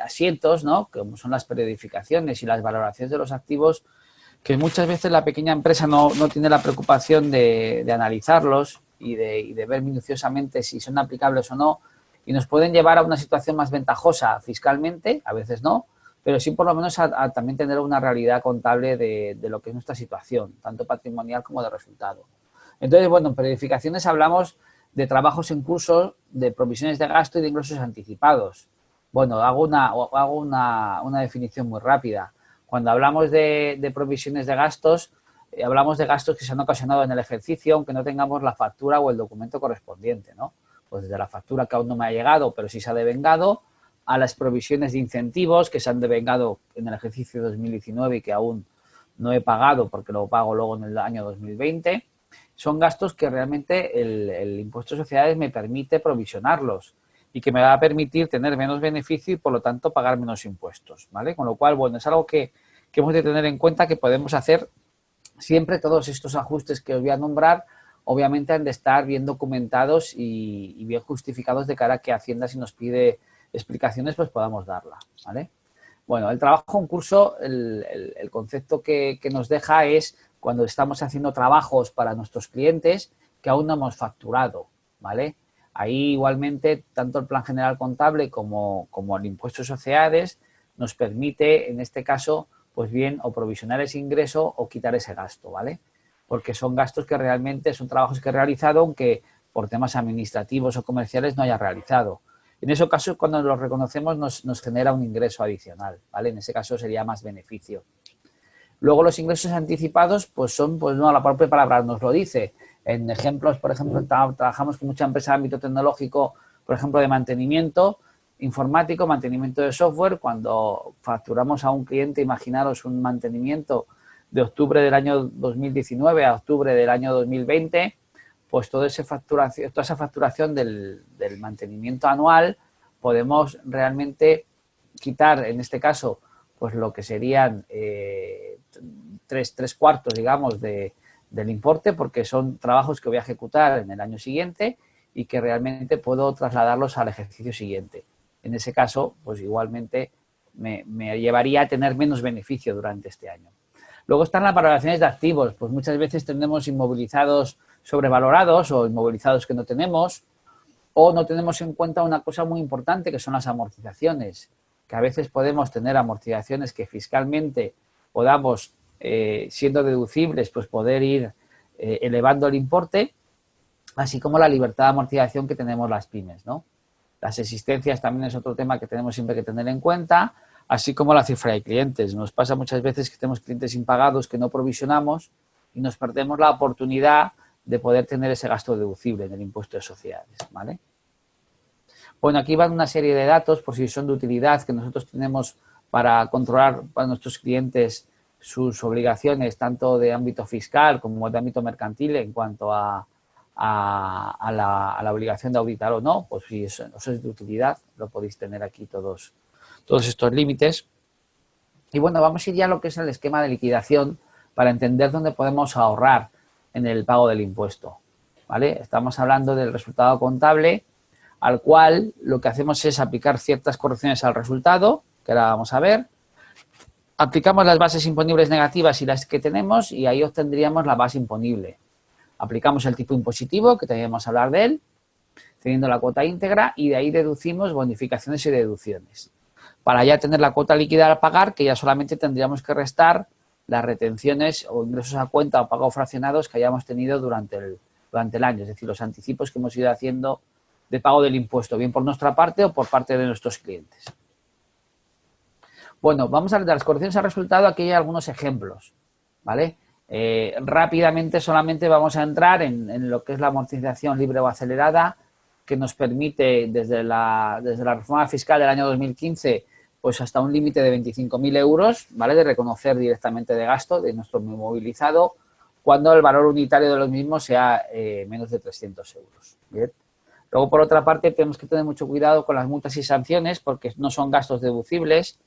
asientos, ¿no?, como son las periodificaciones y las valoraciones de los activos, que muchas veces la pequeña empresa no tiene la preocupación de analizarlos y de ver minuciosamente si son aplicables o no, y nos pueden llevar a una situación más ventajosa fiscalmente, a veces no, pero sí por lo menos a también tener una realidad contable de lo que es nuestra situación, tanto patrimonial como de resultado. Entonces, bueno, en periodificaciones hablamos de trabajos en curso, de provisiones de gasto y de ingresos anticipados. Bueno, hago una definición muy rápida. Cuando hablamos de provisiones de gastos, hablamos de gastos que se han ocasionado en el ejercicio, aunque no tengamos la factura o el documento correspondiente, ¿no? Pues desde la factura que aún no me ha llegado, pero sí se ha devengado, a las provisiones de incentivos que se han devengado en el ejercicio 2019 y que aún no he pagado porque lo pago luego en el año 2020. Son gastos que realmente el impuesto de sociedades me permite provisionarlos y que me va a permitir tener menos beneficio y, por lo tanto, pagar menos impuestos, ¿vale? Con lo cual, bueno, es algo que hemos de tener en cuenta, que podemos hacer siempre. Todos estos ajustes que os voy a nombrar, obviamente, han de estar bien documentados y bien justificados de cara a que Hacienda, si nos pide explicaciones, pues podamos darla, ¿vale? Bueno, el trabajo en curso, el concepto que nos deja es cuando estamos haciendo trabajos para nuestros clientes que aún no hemos facturado, ¿vale? Ahí igualmente tanto el plan general contable como el impuesto de sociedades nos permite, en este caso, pues bien, o provisionar ese ingreso o quitar ese gasto, ¿vale? Porque son gastos que realmente son trabajos que he realizado, aunque por temas administrativos o comerciales no haya realizado. En ese caso, cuando los reconocemos, nos genera un ingreso adicional, ¿vale? En ese caso sería más beneficio. Luego los ingresos anticipados, pues son, pues no, la propia palabra nos lo dice. En ejemplos, por ejemplo, trabajamos con mucha empresa de ámbito tecnológico, por ejemplo, de mantenimiento informático, mantenimiento de software. Cuando facturamos a un cliente, imaginaros un mantenimiento de octubre del año 2019 a octubre del año 2020, pues toda esa facturación del mantenimiento anual podemos realmente quitar, en este caso, pues lo que serían tres cuartos, digamos, del importe, porque son trabajos que voy a ejecutar en el año siguiente y que realmente puedo trasladarlos al ejercicio siguiente. En ese caso, pues igualmente me llevaría a tener menos beneficio durante este año. Luego están las valoraciones de activos, pues muchas veces tenemos inmovilizados sobrevalorados o inmovilizados que no tenemos, o no tenemos en cuenta una cosa muy importante que son las amortizaciones, que a veces podemos tener amortizaciones que fiscalmente podamos, siendo deducibles, pues poder ir elevando el importe, así como la libertad de amortización que tenemos las pymes, ¿no? Las existencias también es otro tema que tenemos siempre que tener en cuenta, así como la cifra de clientes. Nos pasa muchas veces que tenemos clientes impagados que no provisionamos y nos perdemos la oportunidad de poder tener ese gasto deducible en el impuesto de sociedades, ¿vale? Bueno, aquí van una serie de datos por si son de utilidad que nosotros tenemos para controlar para nuestros clientes sus obligaciones, tanto de ámbito fiscal como de ámbito mercantil, en cuanto a la obligación de auditar o no. Pues si eso es de utilidad, lo podéis tener aquí todos estos límites. Y bueno, vamos a ir ya a lo que es el esquema de liquidación para entender dónde podemos ahorrar en el pago del impuesto, ¿vale? Estamos hablando del resultado contable, al cual lo que hacemos es aplicar ciertas correcciones al resultado, que ahora vamos a ver. Aplicamos las bases imponibles negativas y las que tenemos, y ahí obtendríamos la base imponible. Aplicamos el tipo impositivo, que también vamos a hablar de él, teniendo la cuota íntegra, y de ahí deducimos bonificaciones y deducciones. Para ya tener la cuota líquida a pagar, que ya solamente tendríamos que restar las retenciones o ingresos a cuenta o pago fraccionados que hayamos tenido durante el año, es decir, los anticipos que hemos ido haciendo de pago del impuesto, bien por nuestra parte o por parte de nuestros clientes. Bueno, vamos a ver de las correcciones al resultado. Aquí hay algunos ejemplos, ¿vale? Rápidamente solamente vamos a entrar en lo que es la amortización libre o acelerada, que nos permite desde la reforma fiscal del año 2015 pues hasta un límite de 25.000 euros, ¿vale? De reconocer directamente de gasto de nuestro inmovilizado cuando el valor unitario de los mismos sea menos de 300 euros. ¿Bien? Luego, por otra parte, tenemos que tener mucho cuidado con las multas y sanciones porque no son gastos deducibles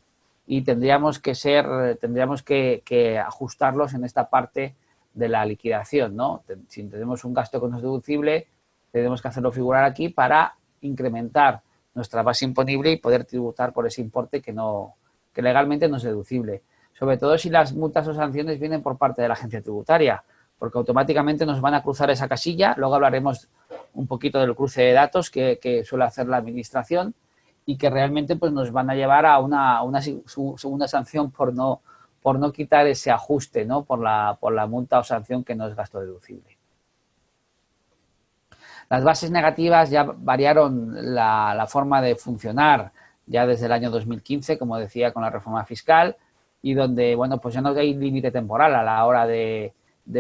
y tendríamos que ajustarlos en esta parte de la liquidación, ¿no? Si tenemos un gasto que no es deducible, tenemos que hacerlo figurar aquí para incrementar nuestra base imponible y poder tributar por ese importe que legalmente no es deducible. Sobre todo si las multas o sanciones vienen por parte de la agencia tributaria, porque automáticamente nos van a cruzar esa casilla. Luego hablaremos un poquito del cruce de datos que suele hacer la administración y que realmente pues, nos van a llevar a una segunda sanción por no quitar ese ajuste, ¿no? por la multa o sanción que no es gasto deducible. Las bases negativas ya variaron la forma de funcionar ya desde el año 2015, como decía, con la reforma fiscal, y donde, bueno, pues ya no hay límite temporal a la hora de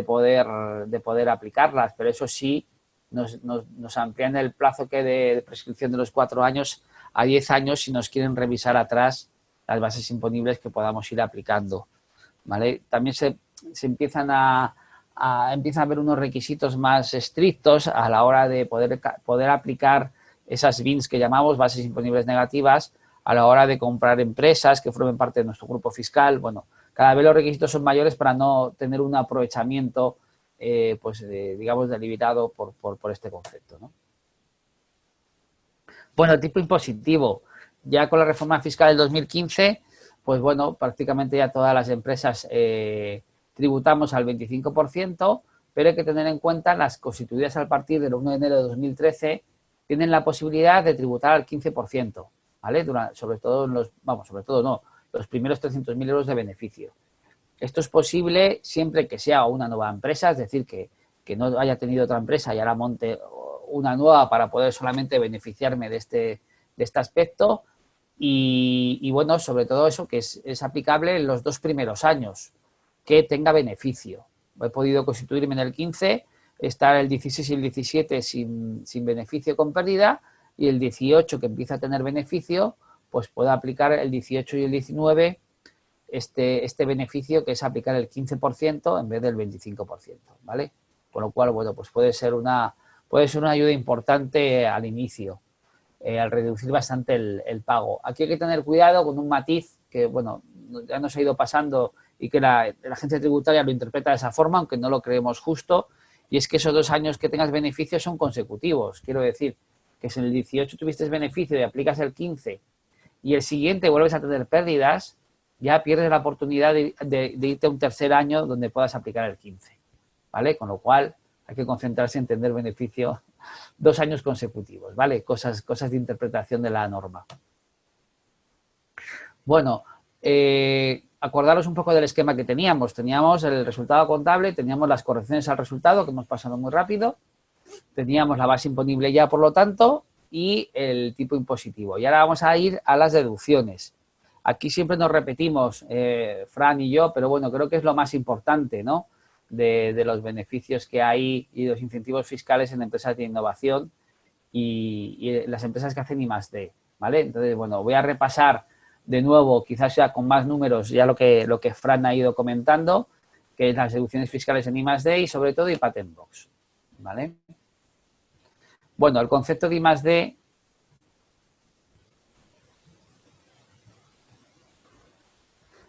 poder aplicarlas, pero eso sí nos amplían el plazo de prescripción de los 4 años a 10 años si nos quieren revisar atrás las bases imponibles que podamos ir aplicando, ¿vale? También se empiezan a haber unos requisitos más estrictos a la hora de poder aplicar esas BINs que llamamos, bases imponibles negativas, a la hora de comprar empresas que formen parte de nuestro grupo fiscal. Bueno, cada vez los requisitos son mayores para no tener un aprovechamiento, digamos, delimitado por este concepto, ¿no? Bueno, tipo impositivo. Ya con la reforma fiscal del 2015, pues bueno, prácticamente ya todas las empresas tributamos al 25%, pero hay que tener en cuenta las constituidas a partir del 1 de enero de 2013, tienen la posibilidad de tributar al 15%, ¿vale? Sobre todo los primeros 300.000 euros de beneficio. Esto es posible siempre que sea una nueva empresa, es decir, que no haya tenido otra empresa y ahora monte una nueva para poder solamente beneficiarme de este aspecto. Y bueno, sobre todo eso que es aplicable en los 2 primeros años, que tenga beneficio. He podido constituirme en el 15, estar el 16 y el 17 sin beneficio con pérdida, y el 18 que empieza a tener beneficio, pues puedo aplicar el 18 y el 19 este beneficio, que es aplicar el 15% en vez del 25%, ¿vale? Con lo cual, bueno, pues puede ser una ayuda importante al inicio, al reducir bastante el pago. Aquí hay que tener cuidado con un matiz que, bueno, ya nos ha ido pasando y que la agencia tributaria lo interpreta de esa forma, aunque no lo creemos justo, y es que esos 2 años que tengas beneficios son consecutivos. Quiero decir que si en el 18 tuviste beneficio y aplicas el 15 y el siguiente vuelves a tener pérdidas, ya pierdes la oportunidad de irte a un tercer año donde puedas aplicar el 15, ¿vale? Con lo cual hay que concentrarse en tener beneficio 2 años consecutivos, ¿vale? Cosas de interpretación de la norma. Bueno, acordaros un poco del esquema que teníamos. Teníamos el resultado contable, teníamos las correcciones al resultado, que hemos pasado muy rápido, teníamos la base imponible ya, por lo tanto, y el tipo impositivo. Y ahora vamos a ir a las deducciones. Aquí siempre nos repetimos, Fran y yo, pero bueno, creo que es lo más importante, ¿no?, de los beneficios que hay y los incentivos fiscales en empresas de innovación y las empresas que hacen I+D, ¿vale? Entonces, bueno, voy a repasar de nuevo, quizás ya con más números, ya lo que Fran ha ido comentando, que es las deducciones fiscales en I+D y sobre todo y Patent Box, ¿vale? Bueno, el concepto de I+D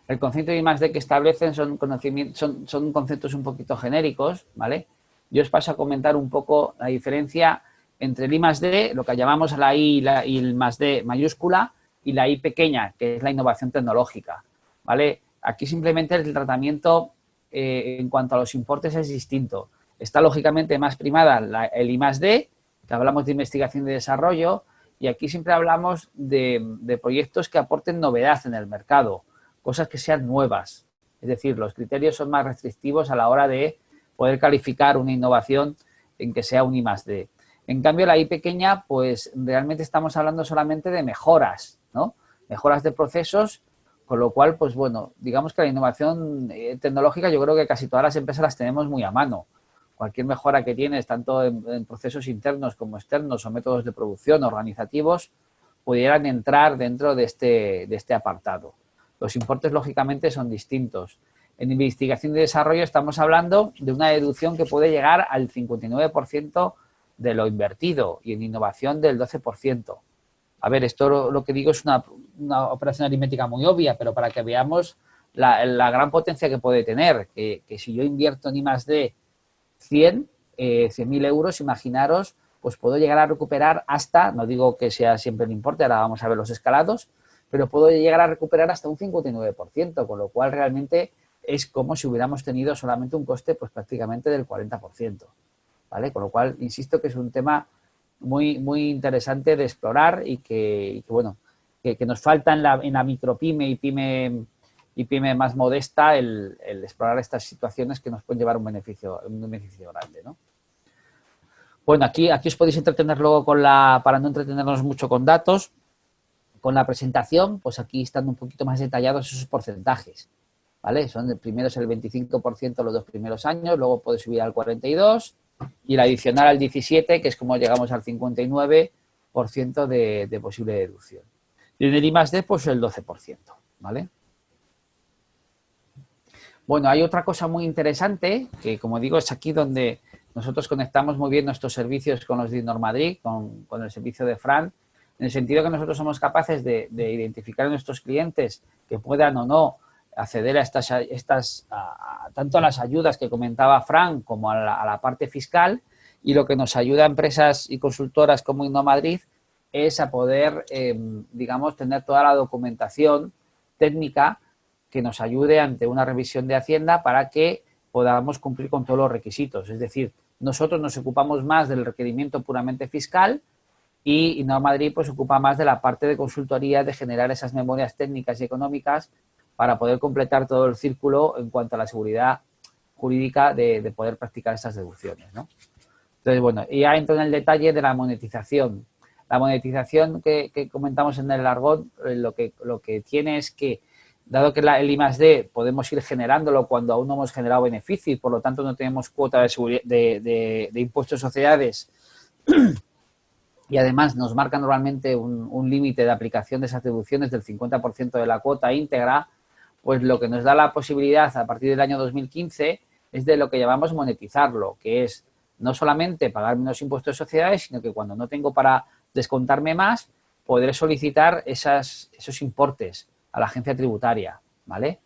el concepto de I+D que establecen son conceptos un poquito genéricos, ¿vale? Yo os paso a comentar un poco la diferencia entre el I+D, lo que llamamos la I y el +D mayúscula, y la I pequeña, que es la innovación tecnológica, ¿vale? Aquí simplemente el tratamiento en cuanto a los importes es distinto. Está lógicamente más primada el I+D, que hablamos de investigación y desarrollo, y aquí siempre hablamos de proyectos que aporten novedad en el mercado, cosas que sean nuevas. Es decir, los criterios son más restrictivos a la hora de poder calificar una innovación en que sea un I+D. En cambio, la I pequeña, pues realmente estamos hablando solamente de mejoras, ¿no? Mejoras de procesos, con lo cual, pues bueno, digamos que la innovación tecnológica yo creo que casi todas las empresas las tenemos muy a mano. Cualquier mejora que tienes, tanto en procesos internos como externos o métodos de producción organizativos, pudieran entrar dentro de este apartado. Los importes, lógicamente, son distintos. En investigación y desarrollo estamos hablando de una deducción que puede llegar al 59% de lo invertido y en innovación del 12%. A ver, esto lo que digo es una operación aritmética muy obvia, pero para que veamos la gran potencia que puede tener, que si yo invierto en I+D 100.000 euros, imaginaros, pues puedo llegar a recuperar hasta, no digo que sea siempre el importe, ahora vamos a ver los escalados, pero puedo llegar a recuperar hasta un 59%, con lo cual realmente es como si hubiéramos tenido solamente un coste pues prácticamente del 40%, ¿vale? Con lo cual, insisto que es un tema muy, muy interesante de explorar y que bueno, que nos falta en la micropyme y pyme más modesta el explorar estas situaciones que nos pueden llevar un beneficio grande, ¿no? Bueno, aquí os podéis entretener luego para no entretenernos mucho con datos. Con la presentación, pues aquí están un poquito más detallados esos porcentajes, ¿vale? Primero es el 25% los 2 primeros años, luego puede subir al 42% y el adicional al 17%, que es como llegamos al 59% de posible deducción. Y en el I+D, pues el 12%, ¿vale? Bueno, hay otra cosa muy interesante, que como digo, es aquí donde nosotros conectamos muy bien nuestros servicios con los de Normadrid, con el servicio de Fran, en el sentido que nosotros somos capaces de identificar a nuestros clientes que puedan o no acceder a tanto a las ayudas que comentaba Fran como a la parte fiscal, y lo que nos ayuda a empresas y consultoras como Innomadrid es a poder, digamos, tener toda la documentación técnica que nos ayude ante una revisión de Hacienda para que podamos cumplir con todos los requisitos. Es decir, nosotros nos ocupamos más del requerimiento puramente fiscal y Normadri pues ocupa más de la parte de consultoría, de generar esas memorias técnicas y económicas para poder completar todo el círculo en cuanto a la seguridad jurídica de poder practicar estas deducciones, ¿no? Entonces, bueno, y ya entro en el detalle de la monetización. La monetización que comentamos en el argot, lo que tiene es que, dado que el I+D podemos ir generándolo cuando aún no hemos generado beneficio y por lo tanto no tenemos cuota de impuestos de sociedades y además nos marca normalmente un límite de aplicación de esas deducciones del 50% de la cuota íntegra, pues lo que nos da la posibilidad a partir del año 2015 es de lo que llamamos monetizarlo, que es no solamente pagar menos impuestos de sociedades, sino que cuando no tengo para descontarme más, podré solicitar esos importes a la agencia tributaria, ¿vale?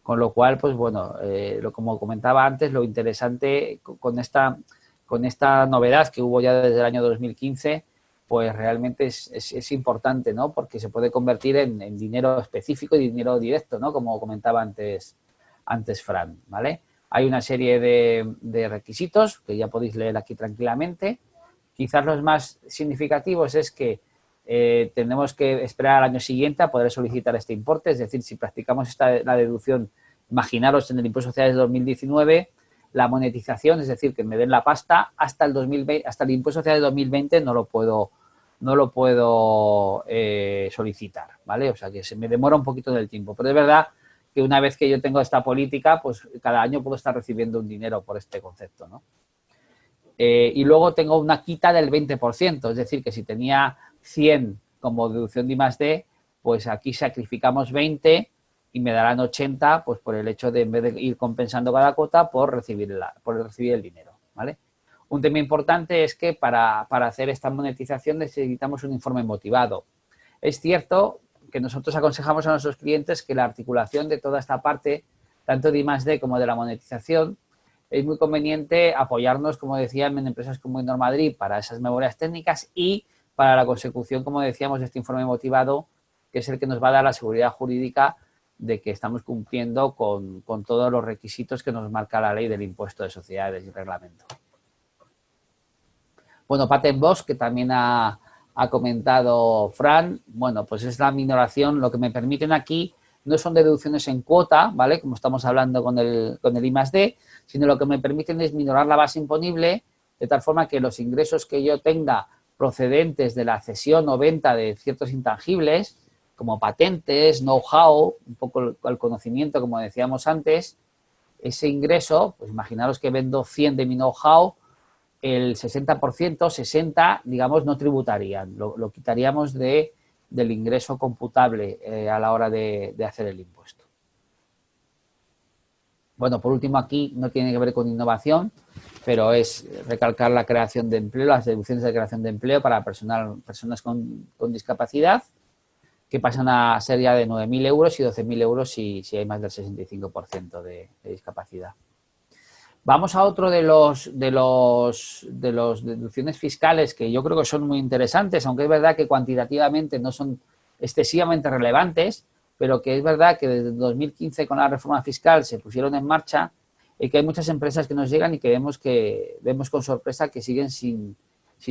Con lo cual, pues bueno, como comentaba antes, lo interesante con esta novedad que hubo ya desde el año 2015, pues realmente es importante, ¿no? Porque se puede convertir en dinero específico y dinero directo, ¿no? Como comentaba antes Fran, ¿vale? Hay una serie de requisitos que ya podéis leer aquí tranquilamente. Quizás los más significativos es que tenemos que esperar al año siguiente a poder solicitar este importe. Es decir, si practicamos la deducción, imaginaros en el impuesto de sociedades de 2019, la monetización, es decir, que me den la pasta hasta el 2020, hasta el impuesto de sociedades de 2020 no lo puedo solicitar, ¿vale? O sea, que se me demora un poquito del tiempo. Pero es verdad que una vez que yo tengo esta política, pues cada año puedo estar recibiendo un dinero por este concepto, ¿no? Y luego tengo una quita del 20%, es decir, que si tenía 100 como deducción de I+D, pues aquí sacrificamos 20 y me darán 80, pues por el hecho de, en vez de ir compensando cada cuota, por recibir el dinero, ¿vale? Un tema importante es que para hacer esta monetización necesitamos un informe motivado. Es cierto que nosotros aconsejamos a nuestros clientes que la articulación de toda esta parte, tanto de I+D como de la monetización, es muy conveniente apoyarnos, como decía, en empresas como Normadri para esas memorias técnicas y para la consecución, como decíamos, de este informe motivado, que es el que nos va a dar la seguridad jurídica de que estamos cumpliendo con todos los requisitos que nos marca la ley del impuesto de sociedades y reglamento. Bueno, Patent Box, que también ha comentado Fran, bueno, pues es la minoración. Lo que me permiten aquí no son deducciones en cuota, ¿vale? Como estamos hablando con el I+D, sino lo que me permiten es minorar la base imponible de tal forma que los ingresos que yo tenga procedentes de la cesión o venta de ciertos intangibles, como patentes, know-how, un poco el conocimiento, como decíamos antes, ese ingreso, pues imaginaros que vendo 100 de mi know-how, el 60%, 60, digamos, no tributarían, lo quitaríamos del ingreso computable a la hora de hacer el impuesto. Bueno, por último aquí no tiene que ver con innovación, pero es recalcar la creación de empleo, las deducciones de creación de empleo para personas con discapacidad, que pasan a ser ya de 9.000 euros y 12.000 euros si hay más del 65% de discapacidad. Vamos a otro de los deducciones fiscales que yo creo que son muy interesantes, aunque es verdad que cuantitativamente no son excesivamente relevantes, pero que es verdad que desde 2015 con la reforma fiscal se pusieron en marcha y que hay muchas empresas que nos llegan y que vemos con sorpresa que siguen sin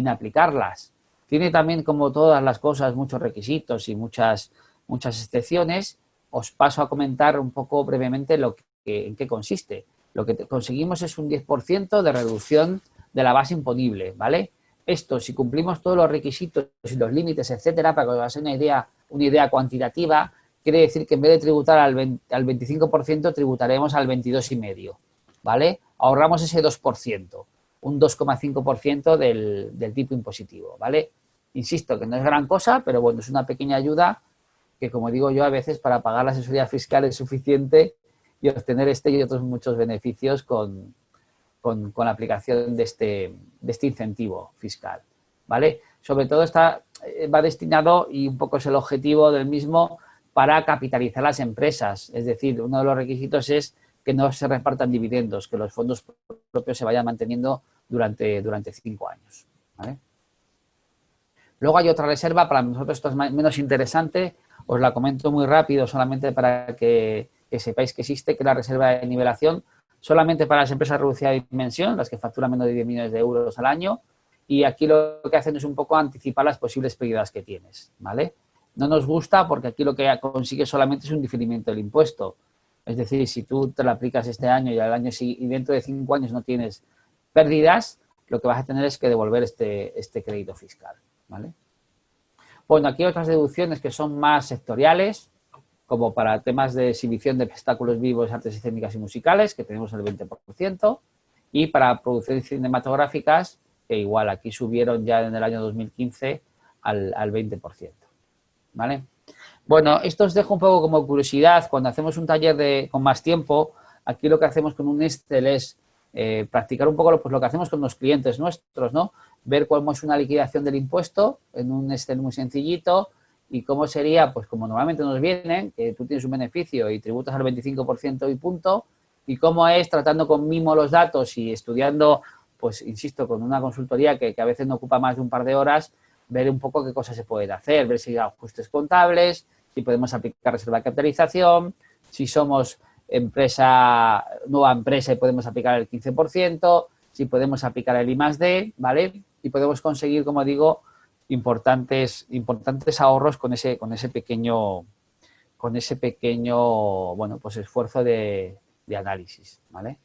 aplicarlas. Tiene también, como todas las cosas, muchos requisitos y muchas excepciones. Os paso a comentar un poco brevemente en qué consiste. Lo que conseguimos es un 10% de reducción de la base imponible, ¿vale? Esto, si cumplimos todos los requisitos y los límites, etcétera, para que os hagáis una idea cuantitativa, quiere decir que en vez de tributar al 25%, tributaremos al 22,5%, ¿vale? Ahorramos ese 2%, un 2,5% del tipo impositivo, ¿vale? Insisto que no es gran cosa, pero bueno, es una pequeña ayuda que, como digo yo, a veces para pagar la asesoría fiscal es suficiente y obtener este y otros muchos beneficios con la aplicación de este incentivo fiscal, ¿vale? Sobre todo va destinado, y un poco es el objetivo del mismo, para capitalizar las empresas. Es decir, uno de los requisitos es que no se repartan dividendos, que los fondos propios se vayan manteniendo durante 5 años, ¿vale? Luego hay otra reserva, para nosotros esto es menos interesante, os la comento muy rápido solamente para que sepáis que existe, que es la reserva de nivelación, solamente para las empresas reducidas de dimensión, las que facturan menos de 10 millones de euros al año, y aquí lo que hacen es un poco anticipar las posibles pérdidas que tienes, ¿vale? No nos gusta porque aquí lo que consigues solamente es un diferimiento del impuesto. Es decir, si tú te lo aplicas este año y al año y dentro de 5 años no tienes pérdidas, lo que vas a tener es que devolver este crédito fiscal, ¿vale? Bueno, aquí hay otras deducciones que son más sectoriales, como para temas de exhibición de espectáculos vivos, artes escénicas y musicales, que tenemos el 20%, y para producciones cinematográficas, que igual aquí subieron ya en el año 2015 al 20%, ¿vale? Bueno, esto os dejo un poco como curiosidad. Cuando hacemos un taller con más tiempo, aquí lo que hacemos con un Excel es practicar un poco pues, lo que hacemos con los clientes nuestros, ¿no? Ver cómo es una liquidación del impuesto en un Excel muy sencillito y cómo sería, pues como normalmente nos vienen, que tú tienes un beneficio y tributas al 25% y punto, y cómo es tratando con mimo los datos y estudiando, pues insisto, con una consultoría que a veces no ocupa más de un par de horas, ver un poco qué cosas se pueden hacer, ver si hay ajustes contables, si podemos aplicar reserva de capitalización, si somos nueva empresa y podemos aplicar el 15%, si podemos aplicar el I+D, ¿vale? Y podemos conseguir, como digo, importantes ahorros con ese pequeño, bueno, pues esfuerzo de análisis, ¿vale?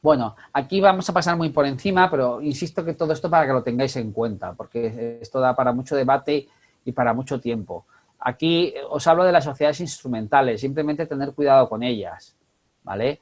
Bueno, aquí vamos a pasar muy por encima, pero insisto que todo esto para que lo tengáis en cuenta, porque esto da para mucho debate y para mucho tiempo. Aquí os hablo de las sociedades instrumentales, simplemente tener cuidado con ellas, ¿vale?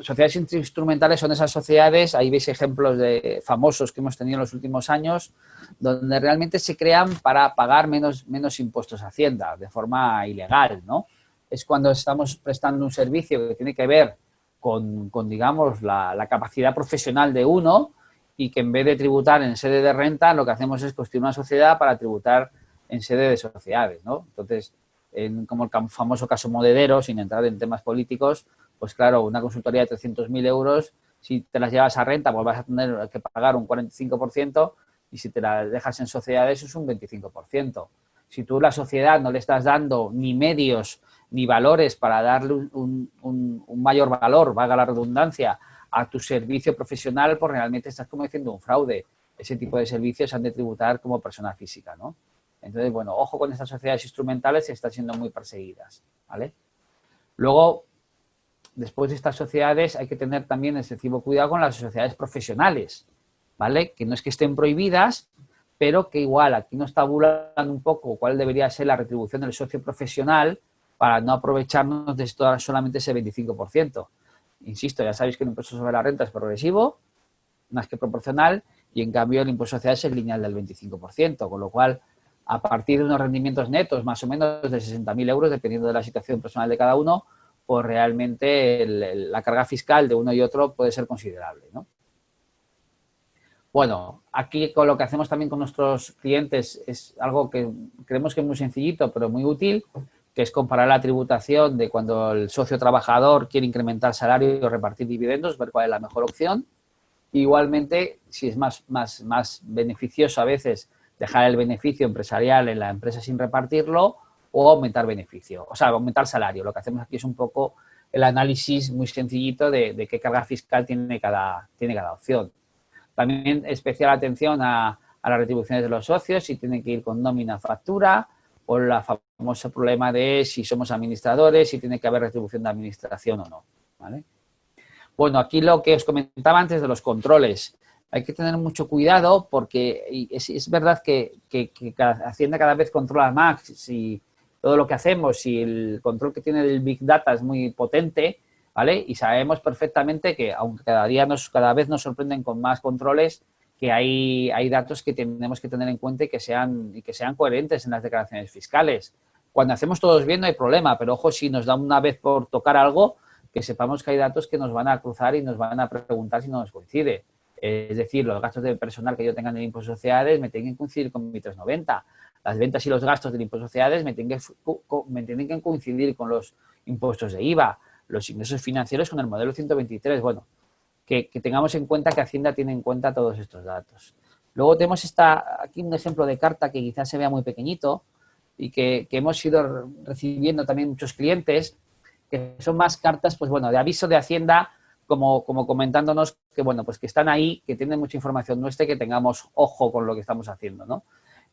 Sociedades instrumentales son esas sociedades, ahí veis ejemplos de famosos que hemos tenido en los últimos años, donde realmente se crean para pagar menos impuestos a Hacienda, de forma ilegal, ¿no? Es cuando estamos prestando un servicio que tiene que ver con digamos, la capacidad profesional de uno y que en vez de tributar en sede de renta, lo que hacemos es constituir una sociedad para tributar en sede de sociedades, ¿no? Entonces, como el famoso caso Monedero, sin entrar en temas políticos, pues claro, una consultoría de 300.000 euros, si te las llevas a renta, pues vas a tener que pagar un 45% y si te las dejas en sociedades es un 25%. Si tú a la sociedad no le estás dando ni medios ni valores para darle un mayor valor, valga la redundancia, a tu servicio profesional, pues realmente estás cometiendo un fraude. Ese tipo de servicios se han de tributar como persona física, ¿no? Entonces, bueno, ojo con estas sociedades instrumentales que están siendo muy perseguidas, ¿vale? Luego, después de estas sociedades hay que tener también excesivo cuidado con las sociedades profesionales, ¿vale? Que no es que estén prohibidas, pero que igual aquí nos tabulan un poco cuál debería ser la retribución del socio profesional para no aprovecharnos de solamente ese 25%. Insisto, ya sabéis que el impuesto sobre la renta es progresivo, más que proporcional, y en cambio el impuesto social es el lineal del 25%, con lo cual, a partir de unos rendimientos netos más o menos de 60.000 euros, dependiendo de la situación personal de cada uno, pues realmente la carga fiscal de uno y otro puede ser considerable, ¿no? Bueno, aquí con lo que hacemos también con nuestros clientes es algo que creemos que es muy sencillito, pero muy útil, que es comparar la tributación de cuando el socio trabajador quiere incrementar salario o repartir dividendos, ver cuál es la mejor opción. Igualmente, si es más beneficioso a veces dejar el beneficio empresarial en la empresa sin repartirlo o aumentar beneficio, o sea, aumentar salario. Lo que hacemos aquí es un poco el análisis muy sencillito de qué carga fiscal tiene cada opción. También especial atención a las retribuciones de los socios, si tienen que ir con nómina factura, o el famoso problema de si somos administradores, si tiene que haber retribución de administración o no, ¿vale? Bueno, aquí lo que os comentaba antes de los controles. Hay que tener mucho cuidado porque es verdad que Hacienda cada vez controla más si todo lo que hacemos, si el control que tiene el Big Data es muy potente, ¿vale? Y sabemos perfectamente que, aunque cada vez nos sorprenden con más controles, que hay datos que tenemos que tener en cuenta y que sean coherentes en las declaraciones fiscales. Cuando hacemos todos bien no hay problema, pero ojo, si nos da una vez por tocar algo, que sepamos que hay datos que nos van a cruzar y nos van a preguntar si no nos coincide. Es decir, los gastos de personal que yo tenga en el impuesto de sociedades me tienen que coincidir con mi 390. Las ventas y los gastos del impuesto de sociedades me tienen que coincidir con los impuestos de IVA, los ingresos financieros con el modelo 123. Bueno, que tengamos en cuenta que Hacienda tiene en cuenta todos estos datos. Luego tenemos aquí un ejemplo de carta que quizás se vea muy pequeñito y que hemos ido recibiendo también muchos clientes, que son más cartas, pues bueno, de aviso de Hacienda como comentándonos que, bueno, pues que están ahí, que tienen mucha información nuestra y que tengamos ojo con lo que estamos haciendo, ¿no?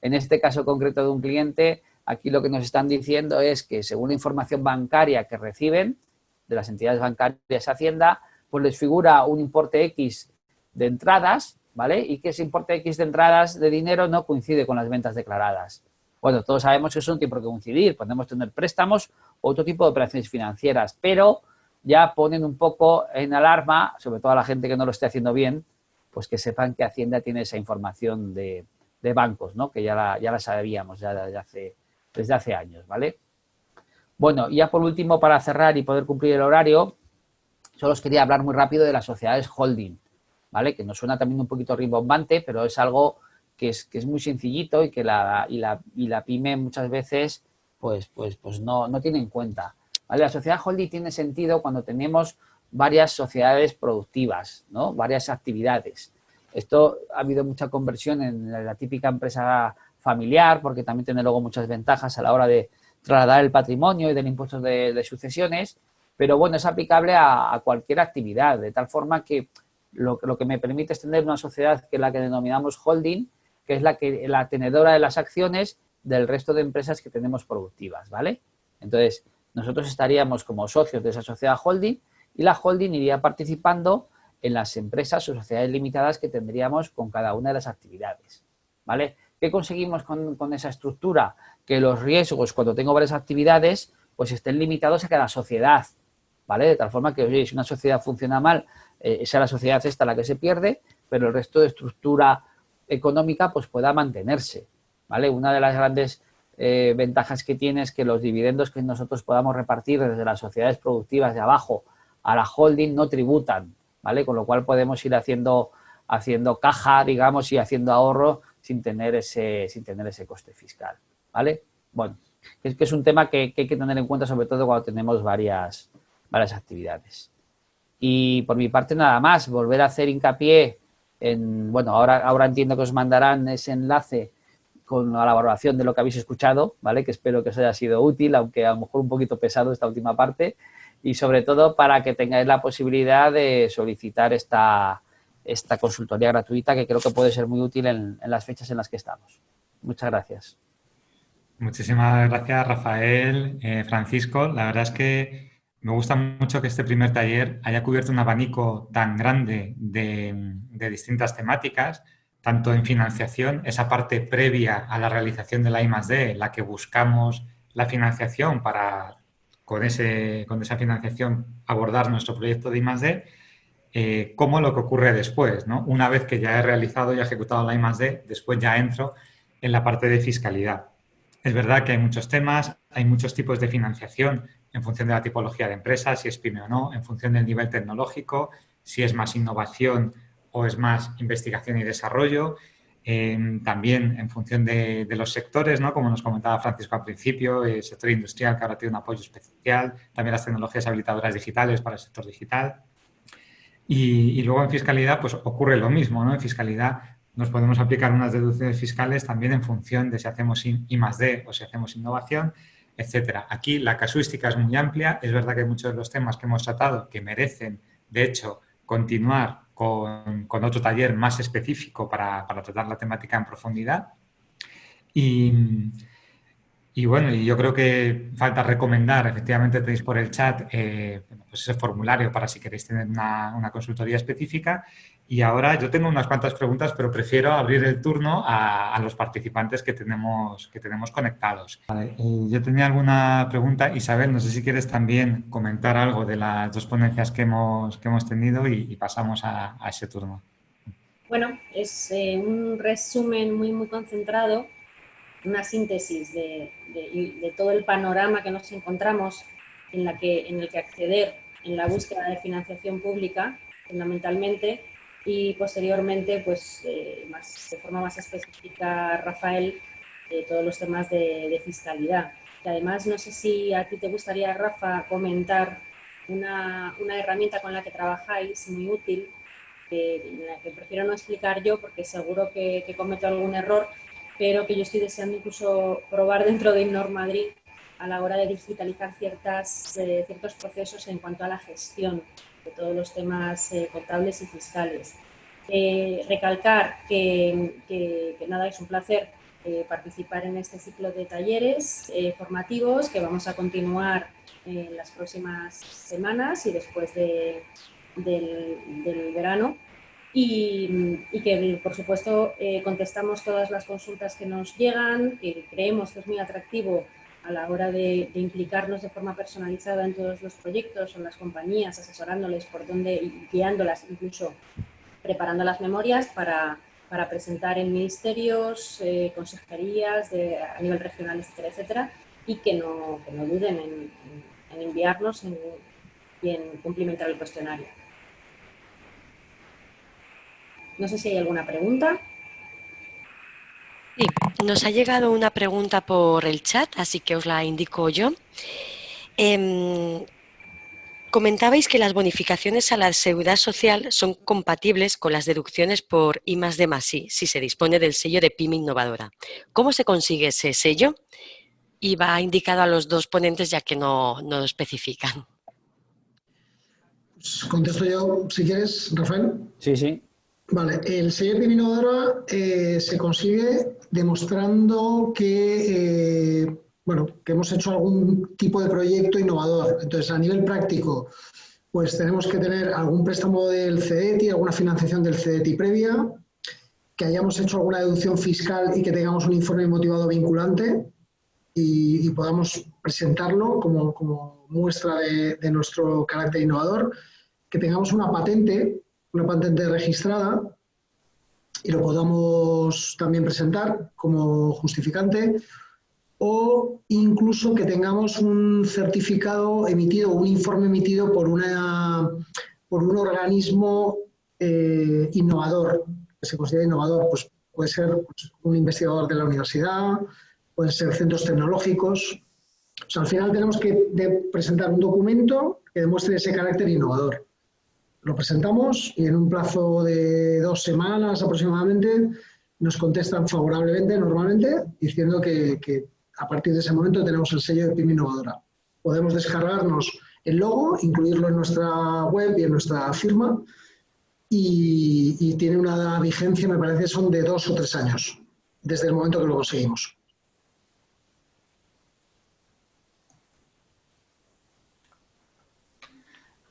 En este caso concreto de un cliente, aquí lo que nos están diciendo es que según la información bancaria que reciben de las entidades bancarias Hacienda, pues les figura un importe X de entradas, ¿vale? Y que ese importe X de entradas de dinero no coincide con las ventas declaradas. Bueno, todos sabemos que eso no tiene por qué coincidir, podemos tener préstamos o otro tipo de operaciones financieras, pero ya ponen un poco en alarma, sobre todo a la gente que no lo esté haciendo bien, pues que sepan que Hacienda tiene esa información de bancos, ¿no? Que ya la sabíamos ya desde hace años, ¿vale? Bueno, y ya por último, para cerrar y poder cumplir el horario, solo os quería hablar muy rápido de las sociedades holding, ¿vale? Que nos suena también un poquito rimbombante, pero es algo que es muy sencillito y que la pyme muchas veces pues no tiene en cuenta, ¿vale? La sociedad holding tiene sentido cuando tenemos varias sociedades productivas, ¿no? Varias actividades. Esto ha habido mucha conversión en la típica empresa familiar porque también tiene luego muchas ventajas a la hora de trasladar el patrimonio y del impuesto de sucesiones, pero bueno, es aplicable a cualquier actividad, de tal forma que lo que me permite es tener una sociedad que es la que denominamos holding, que es la tenedora de las acciones del resto de empresas que tenemos productivas, ¿vale? Entonces, nosotros estaríamos como socios de esa sociedad holding y la holding iría participando en las empresas o sociedades limitadas que tendríamos con cada una de las actividades, ¿vale? ¿Qué conseguimos con esa estructura? Que los riesgos, cuando tengo varias actividades, pues estén limitados a cada sociedad, ¿vale? De tal forma que, oye, si una sociedad funciona mal, sea la sociedad esta la que se pierde, pero el resto de estructura económica pues pueda mantenerse, ¿vale? Una de las grandes ventajas que tiene es que los dividendos que nosotros podamos repartir desde las sociedades productivas de abajo a la holding no tributan, ¿vale? Con lo cual podemos ir haciendo caja, digamos, y haciendo ahorro sin tener ese coste fiscal, ¿vale? Bueno, es que es un tema que hay que tener en cuenta, sobre todo cuando tenemos varias actividades. Y por mi parte nada más, volver a hacer hincapié en, bueno, ahora entiendo que os mandarán ese enlace con la valoración de lo que habéis escuchado, ¿vale? Que espero que os haya sido útil, aunque a lo mejor un poquito pesado esta última parte, y sobre todo para que tengáis la posibilidad de solicitar esta consultoría gratuita, que creo que puede ser muy útil en las fechas en las que estamos. Muchas gracias. Muchísimas gracias, Rafael, Francisco. La verdad es que me gusta mucho que este primer taller haya cubierto un abanico tan grande de distintas temáticas, tanto en financiación, esa parte previa a la realización de la I+D, en la que buscamos la financiación para, con esa financiación, abordar nuestro proyecto de I+D, como lo que ocurre después, ¿no? Una vez que ya he realizado y ejecutado la I+D, después ya entro en la parte de fiscalidad. Es verdad que hay muchos temas, hay muchos tipos de financiación en función de la tipología de empresa, si es pyme o no, en función del nivel tecnológico, si es más innovación o es más investigación y desarrollo, también en función de los sectores, ¿no? Como nos comentaba Francisco al principio, el sector industrial que ahora tiene un apoyo especial, también las tecnologías habilitadoras digitales para el sector digital. Y luego en fiscalidad pues ocurre lo mismo, ¿no? En fiscalidad nos podemos aplicar unas deducciones fiscales también en función de si hacemos I+D o si hacemos innovación, etcétera. Aquí la casuística es muy amplia. Es verdad que hay muchos de los temas que hemos tratado que merecen, de hecho, continuar con otro taller más específico para tratar la temática en profundidad. Y bueno, y yo creo que falta recomendar, efectivamente tenéis por el chat pues ese formulario para si queréis tener una consultoría específica. Y ahora yo tengo unas cuantas preguntas, pero prefiero abrir el turno a los participantes que tenemos conectados. Vale, yo tenía alguna pregunta. Isabel, no sé si quieres también comentar algo de las dos ponencias que hemos tenido y pasamos a ese turno. Bueno, es un resumen muy concentrado, una síntesis de todo el panorama que nos encontramos en el que acceder en la búsqueda de financiación pública, fundamentalmente, y posteriormente, pues, de forma más específica, Rafael, todos los temas de fiscalidad. Y además, no sé si a ti te gustaría, Rafa, comentar una herramienta con la que trabajáis muy útil, la que prefiero no explicar yo porque seguro que cometo algún error, pero que yo estoy deseando incluso probar dentro de Innor Madrid a la hora de digitalizar ciertos procesos en cuanto a la gestión todos los temas contables y fiscales. Recalcar que nada, es un placer participar en este ciclo de talleres formativos que vamos a continuar en las próximas semanas y después del verano. Y que, por supuesto, contestamos todas las consultas que nos llegan, que creemos que es muy atractivo a la hora de implicarnos de forma personalizada en todos los proyectos o en las compañías, asesorándoles por dónde y guiándolas, incluso preparando las memorias para presentar en ministerios, consejerías a nivel regional, etcétera, etcétera, y que no duden en enviarnos y en cumplimentar el cuestionario. No sé si hay alguna pregunta. Sí, nos ha llegado una pregunta por el chat, así que os la indico yo. Comentabais que las bonificaciones a la seguridad social son compatibles con las deducciones por I+D+I si se dispone del sello de PYME Innovadora. ¿Cómo se consigue ese sello? Y va indicado a los dos ponentes ya que no lo especifican. Pues contesto yo, si quieres, Rafael. Sí, sí. Vale, el sello PYME Innovadora se consigue demostrando que, que hemos hecho algún tipo de proyecto innovador. Entonces, a nivel práctico, pues tenemos que tener algún préstamo del CEDETI, alguna financiación del CEDETI previa, que hayamos hecho alguna deducción fiscal y que tengamos un informe motivado vinculante y podamos presentarlo como muestra de nuestro carácter innovador, que tengamos una patente registrada y lo podamos también presentar como justificante, o incluso que tengamos un certificado emitido, un informe emitido por un organismo innovador, que se considera innovador. Pues puede ser un investigador de la universidad, pueden ser centros tecnológicos. O sea, al final tenemos que presentar un documento que demuestre ese carácter innovador. Lo presentamos y en un plazo de 2 semanas aproximadamente nos contestan favorablemente, normalmente, diciendo que a partir de ese momento tenemos el sello de PYME Innovadora. Podemos descargarnos el logo, incluirlo en nuestra web y en nuestra firma, y tiene una vigencia, me parece, son de 2 o 3 años, desde el momento que lo conseguimos.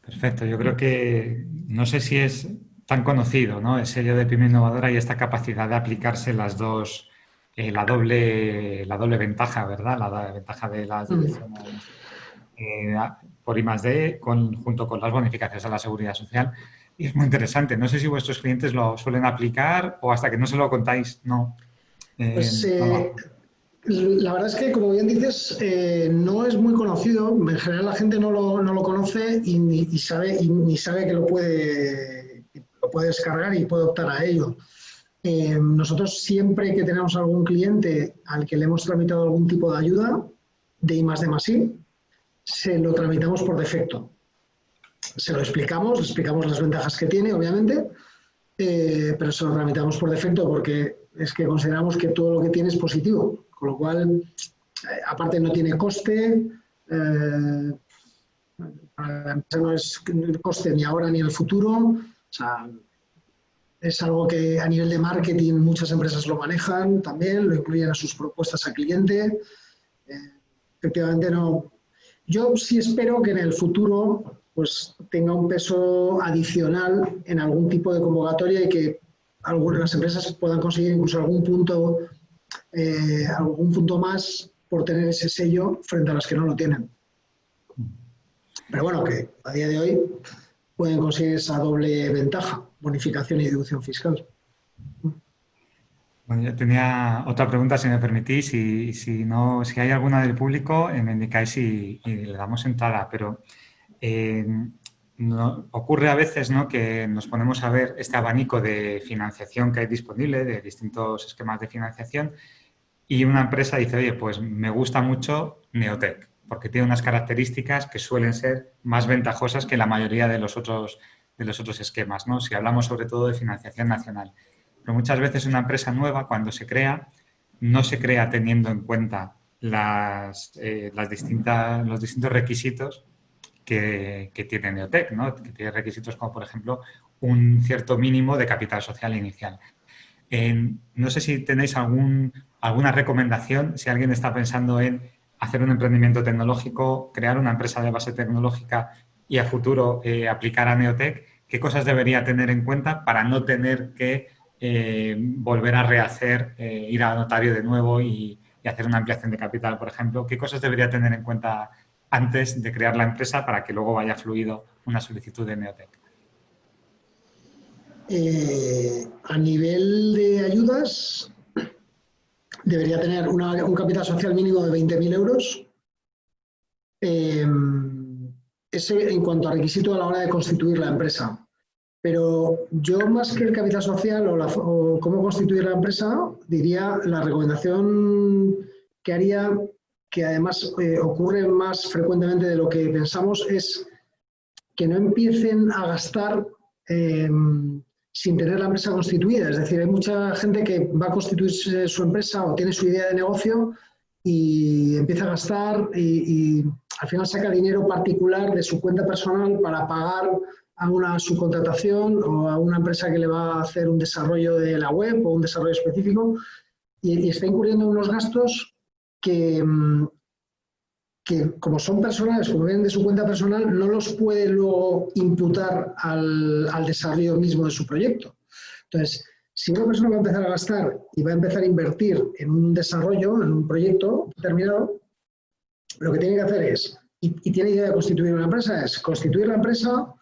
Perfecto, yo creo que no sé si es tan conocido, ¿no?, el sello de PYME Innovadora y esta capacidad de aplicarse las dos, la doble ventaja, ¿verdad? La ventaja de las deducciones por I+D junto con las bonificaciones a la seguridad social. Y es muy interesante. No sé si vuestros clientes lo suelen aplicar o hasta que no se lo contáis, no. La verdad es que, como bien dices, no es muy conocido. En general la gente no lo conoce y ni sabe que lo puede descargar y puede optar a ello. Nosotros siempre que tenemos algún cliente al que le hemos tramitado algún tipo de ayuda de I+D+I, se lo tramitamos por defecto. Se lo explicamos, le explicamos las ventajas que tiene, obviamente, pero se lo tramitamos por defecto porque es que consideramos que todo lo que tiene es positivo. Con lo cual, aparte no tiene coste, para la empresa no es coste ni ahora ni en el futuro. O sea, es algo que a nivel de marketing muchas empresas lo manejan también, lo incluyen a sus propuestas al cliente. Efectivamente, no. Yo sí espero que en el futuro pues tenga un peso adicional en algún tipo de convocatoria y que algunas empresas puedan conseguir incluso algún punto más por tener ese sello frente a las que no lo tienen. Pero bueno, que a día de hoy pueden conseguir esa doble ventaja, bonificación y deducción fiscal. Bueno, yo tenía otra pregunta, si me permitís, y si hay alguna del público, me indicáis y le damos entrada, pero ocurre a veces, ¿no?, que nos ponemos a ver este abanico de financiación que hay disponible, de distintos esquemas de financiación, y una empresa dice, oye, pues me gusta mucho Neotec, porque tiene unas características que suelen ser más ventajosas que la mayoría de los otros esquemas, ¿no?, si hablamos sobre todo de financiación nacional. Pero muchas veces una empresa nueva, cuando se crea, no se crea teniendo en cuenta los distintos requisitos que tiene Neotec, ¿no? Que tiene requisitos como, por ejemplo, un cierto mínimo de capital social inicial. No sé si tenéis alguna recomendación, si alguien está pensando en hacer un emprendimiento tecnológico, crear una empresa de base tecnológica y a futuro aplicar a Neotec, ¿qué cosas debería tener en cuenta para no tener que volver a rehacer, ir al notario de nuevo y hacer una ampliación de capital, por ejemplo? ¿Qué cosas debería tener en cuenta antes de crear la empresa para que luego vaya fluido una solicitud de Neotec? A nivel de ayudas, debería tener un capital social mínimo de 20.000 euros. Ese en cuanto a requisito a la hora de constituir la empresa. Pero yo, más que el capital social o cómo constituir la empresa, diría la recomendación que haría, que además ocurre más frecuentemente de lo que pensamos, es que no empiecen a gastar sin tener la empresa constituida. Es decir, hay mucha gente que va a constituirse su empresa o tiene su idea de negocio y empieza a gastar y al final saca dinero particular de su cuenta personal para pagar a una subcontratación o a una empresa que le va a hacer un desarrollo de la web o un desarrollo específico y está incurriendo en unos gastos que como son personales, como vienen de su cuenta personal, no los puede luego imputar al desarrollo mismo de su proyecto. Entonces, si una persona va a empezar a gastar y va a empezar a invertir en un desarrollo, en un proyecto determinado, lo que tiene que hacer es, y tiene idea de constituir una empresa, es constituir la empresa,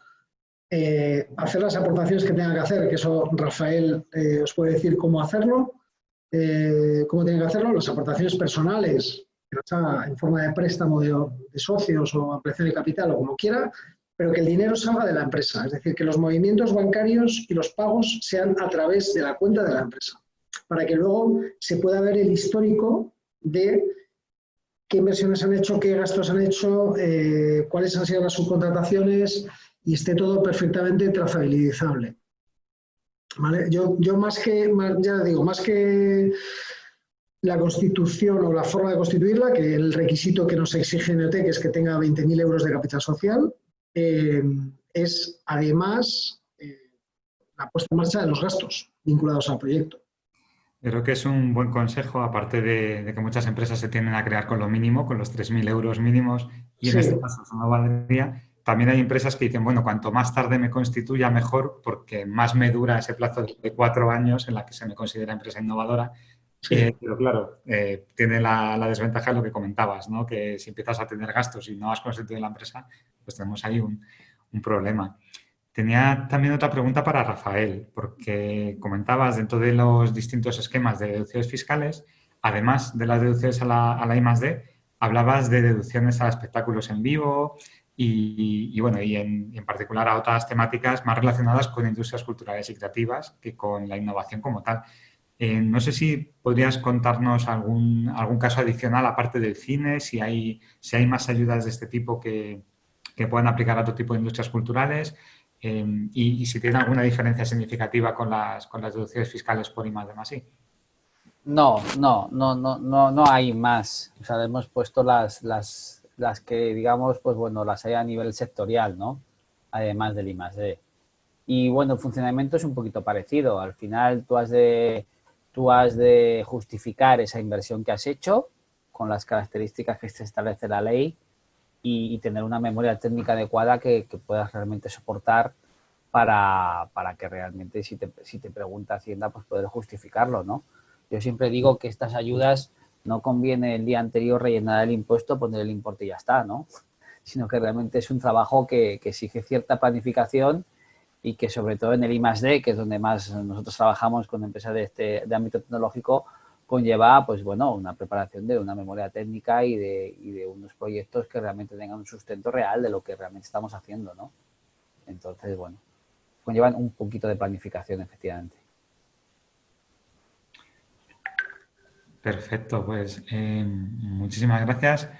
hacer las aportaciones que tenga que hacer, que eso Rafael os puede decir cómo hacerlo, cómo tiene que hacerlo, las aportaciones personales, en forma de préstamo de socios o ampliación de capital o como quiera, pero que el dinero salga de la empresa. Es decir, que los movimientos bancarios y los pagos sean a través de la cuenta de la empresa, para que luego se pueda ver el histórico de qué inversiones han hecho, qué gastos han hecho, cuáles han sido las subcontrataciones y esté todo perfectamente trazabilizable. ¿Vale? Yo ya digo, más que la constitución o la forma de constituirla, que el requisito que nos exige Neotec es que tenga 20.000 euros de capital social, es además la puesta en marcha de los gastos vinculados al proyecto. Creo que es un buen consejo, aparte de que muchas empresas se tienden a crear con lo mínimo, con los 3.000 euros mínimos, y en este caso eso no valdría. También hay empresas que dicen, bueno, cuanto más tarde me constituya, mejor, porque más me dura ese plazo de 4 años en la que se me considera empresa innovadora. Sí. Pero claro, tiene la desventaja de lo que comentabas, ¿no? Que si empiezas a tener gastos y no has constituido la empresa, pues tenemos ahí un problema. Tenía también otra pregunta para Rafael, porque comentabas dentro de los distintos esquemas de deducciones fiscales, además de las deducciones a la I+D, hablabas de deducciones a espectáculos en vivo y en particular a otras temáticas más relacionadas con industrias culturales y creativas que con la innovación como tal. No sé si podrías contarnos algún caso adicional aparte del cine, si hay más ayudas de este tipo que puedan aplicar a otro tipo de industrias culturales. Y si tiene alguna diferencia significativa con las deducciones fiscales por I+D+I. No hay más. O sea, hemos puesto las que, digamos, pues bueno, las hay a nivel sectorial, ¿no? Además del I+D. Y bueno, el funcionamiento es un poquito parecido. Al final tú has de justificar esa inversión que has hecho con las características que se establece la ley y tener una memoria técnica adecuada que puedas realmente soportar para que realmente si te pregunta Hacienda, pues poder justificarlo, ¿no? Yo siempre digo que estas ayudas no conviene el día anterior rellenar el impuesto, poner el importe y ya está, ¿no? Sino que realmente es un trabajo que exige cierta planificación y que sobre todo en el I+D, que es donde más nosotros trabajamos con empresas de ámbito tecnológico, conlleva, pues bueno, una preparación de una memoria técnica y de unos proyectos que realmente tengan un sustento real de lo que realmente estamos haciendo, ¿no? Entonces, bueno, conllevan un poquito de planificación, efectivamente. Perfecto, pues muchísimas gracias.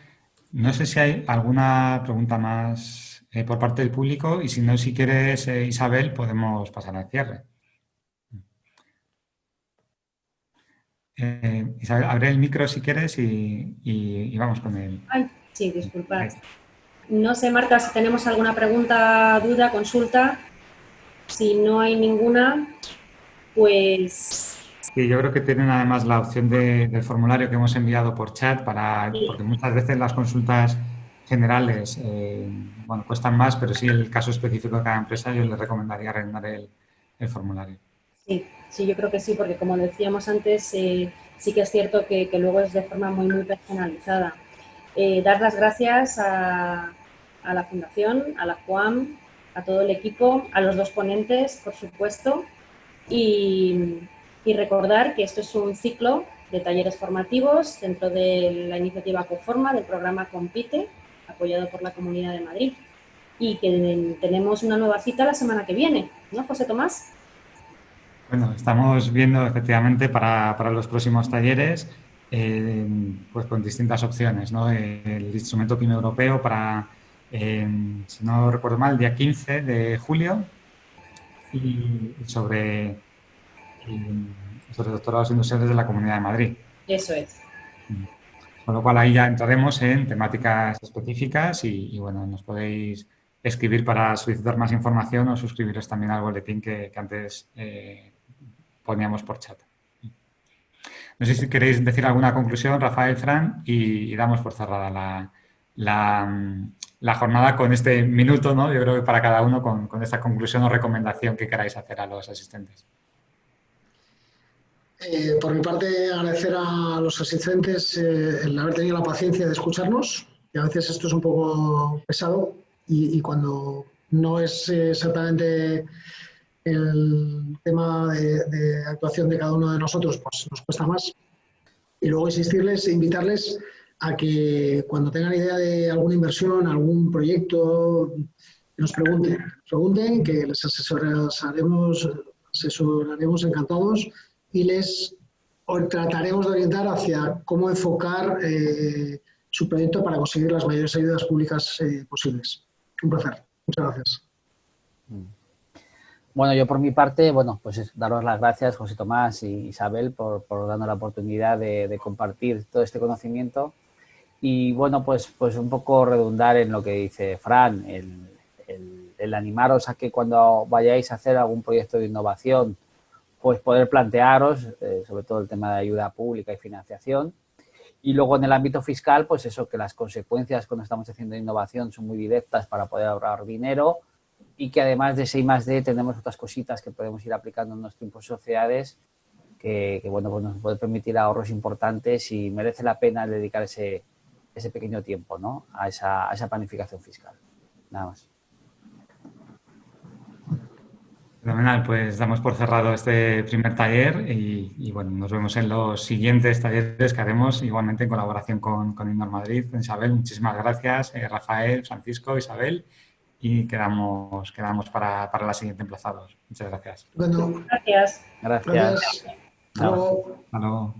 No sé si hay alguna pregunta más por parte del público y si no, si quieres, Isabel, podemos pasar al cierre. Isabel, abre el micro si quieres y vamos con él. Ay, sí, disculpad. No sé, Marta, si tenemos alguna pregunta, duda, consulta. Si no hay ninguna, pues Sí, yo creo que tienen además la opción del formulario que hemos enviado por chat porque muchas veces las consultas generales bueno, cuestan más, pero sí el caso específico de cada empresa yo les recomendaría rellenar el formulario. sí, sí, yo creo que sí, porque como decíamos antes, sí que es cierto que luego es de forma muy, muy personalizada. Dar las gracias a la Fundación, a la FUAM, a todo el equipo, a los dos ponentes, por supuesto, y recordar que esto es un ciclo de talleres formativos dentro de la iniciativa Coforma del programa Compite, apoyado por la Comunidad de Madrid, y que tenemos una nueva cita la semana que viene, ¿no, José Tomás? Bueno, estamos viendo efectivamente para los próximos talleres pues con distintas opciones, ¿no? El instrumento PYME europeo para, si no recuerdo mal, el día 15 de julio y sobre doctorados industriales de la Comunidad de Madrid. Eso es. Con lo cual ahí ya entraremos en temáticas específicas y bueno, nos podéis escribir para solicitar más información o suscribiros también al boletín que antes poníamos por chat. No sé si queréis decir alguna conclusión, Rafael, Fran, y damos por cerrada la jornada con este minuto, ¿no? Yo creo que para cada uno con esta conclusión o recomendación que queráis hacer a los asistentes. Por mi parte, agradecer a los asistentes el haber tenido la paciencia de escucharnos, que a veces esto es un poco pesado y cuando no es exactamente el tema de actuación de cada uno de nosotros, pues nos cuesta más. Y luego insistirles, invitarles a que cuando tengan idea de alguna inversión, algún proyecto, que nos pregunten, que les asesoraremos encantados y les trataremos de orientar hacia cómo enfocar su proyecto para conseguir las mayores ayudas públicas posibles. Un placer. Muchas gracias. Bueno, yo por mi parte, bueno, pues daros las gracias, José Tomás y Isabel, por darnos la oportunidad de compartir todo este conocimiento. Y bueno, pues un poco redundar en lo que dice Fran, el animaros a que cuando vayáis a hacer algún proyecto de innovación, pues poder plantearos, sobre todo el tema de ayuda pública y financiación. Y luego en el ámbito fiscal, pues eso, que las consecuencias cuando estamos haciendo innovación son muy directas para poder ahorrar dinero y que además de ese I+D tenemos otras cositas que podemos ir aplicando en nuestro impuesto de sociedades que bueno, pues nos puede permitir ahorros importantes y merece la pena dedicar ese pequeño tiempo, ¿no? a esa planificación fiscal. Nada más. Fenomenal, pues damos por cerrado este primer taller y bueno, nos vemos en los siguientes talleres que haremos igualmente en colaboración con Innor Madrid. Isabel, muchísimas gracias. Rafael, Francisco, Isabel y quedamos para la siguiente emplazados. Muchas gracias. Bueno, Gracias. gracias. Hasta luego. Hasta luego.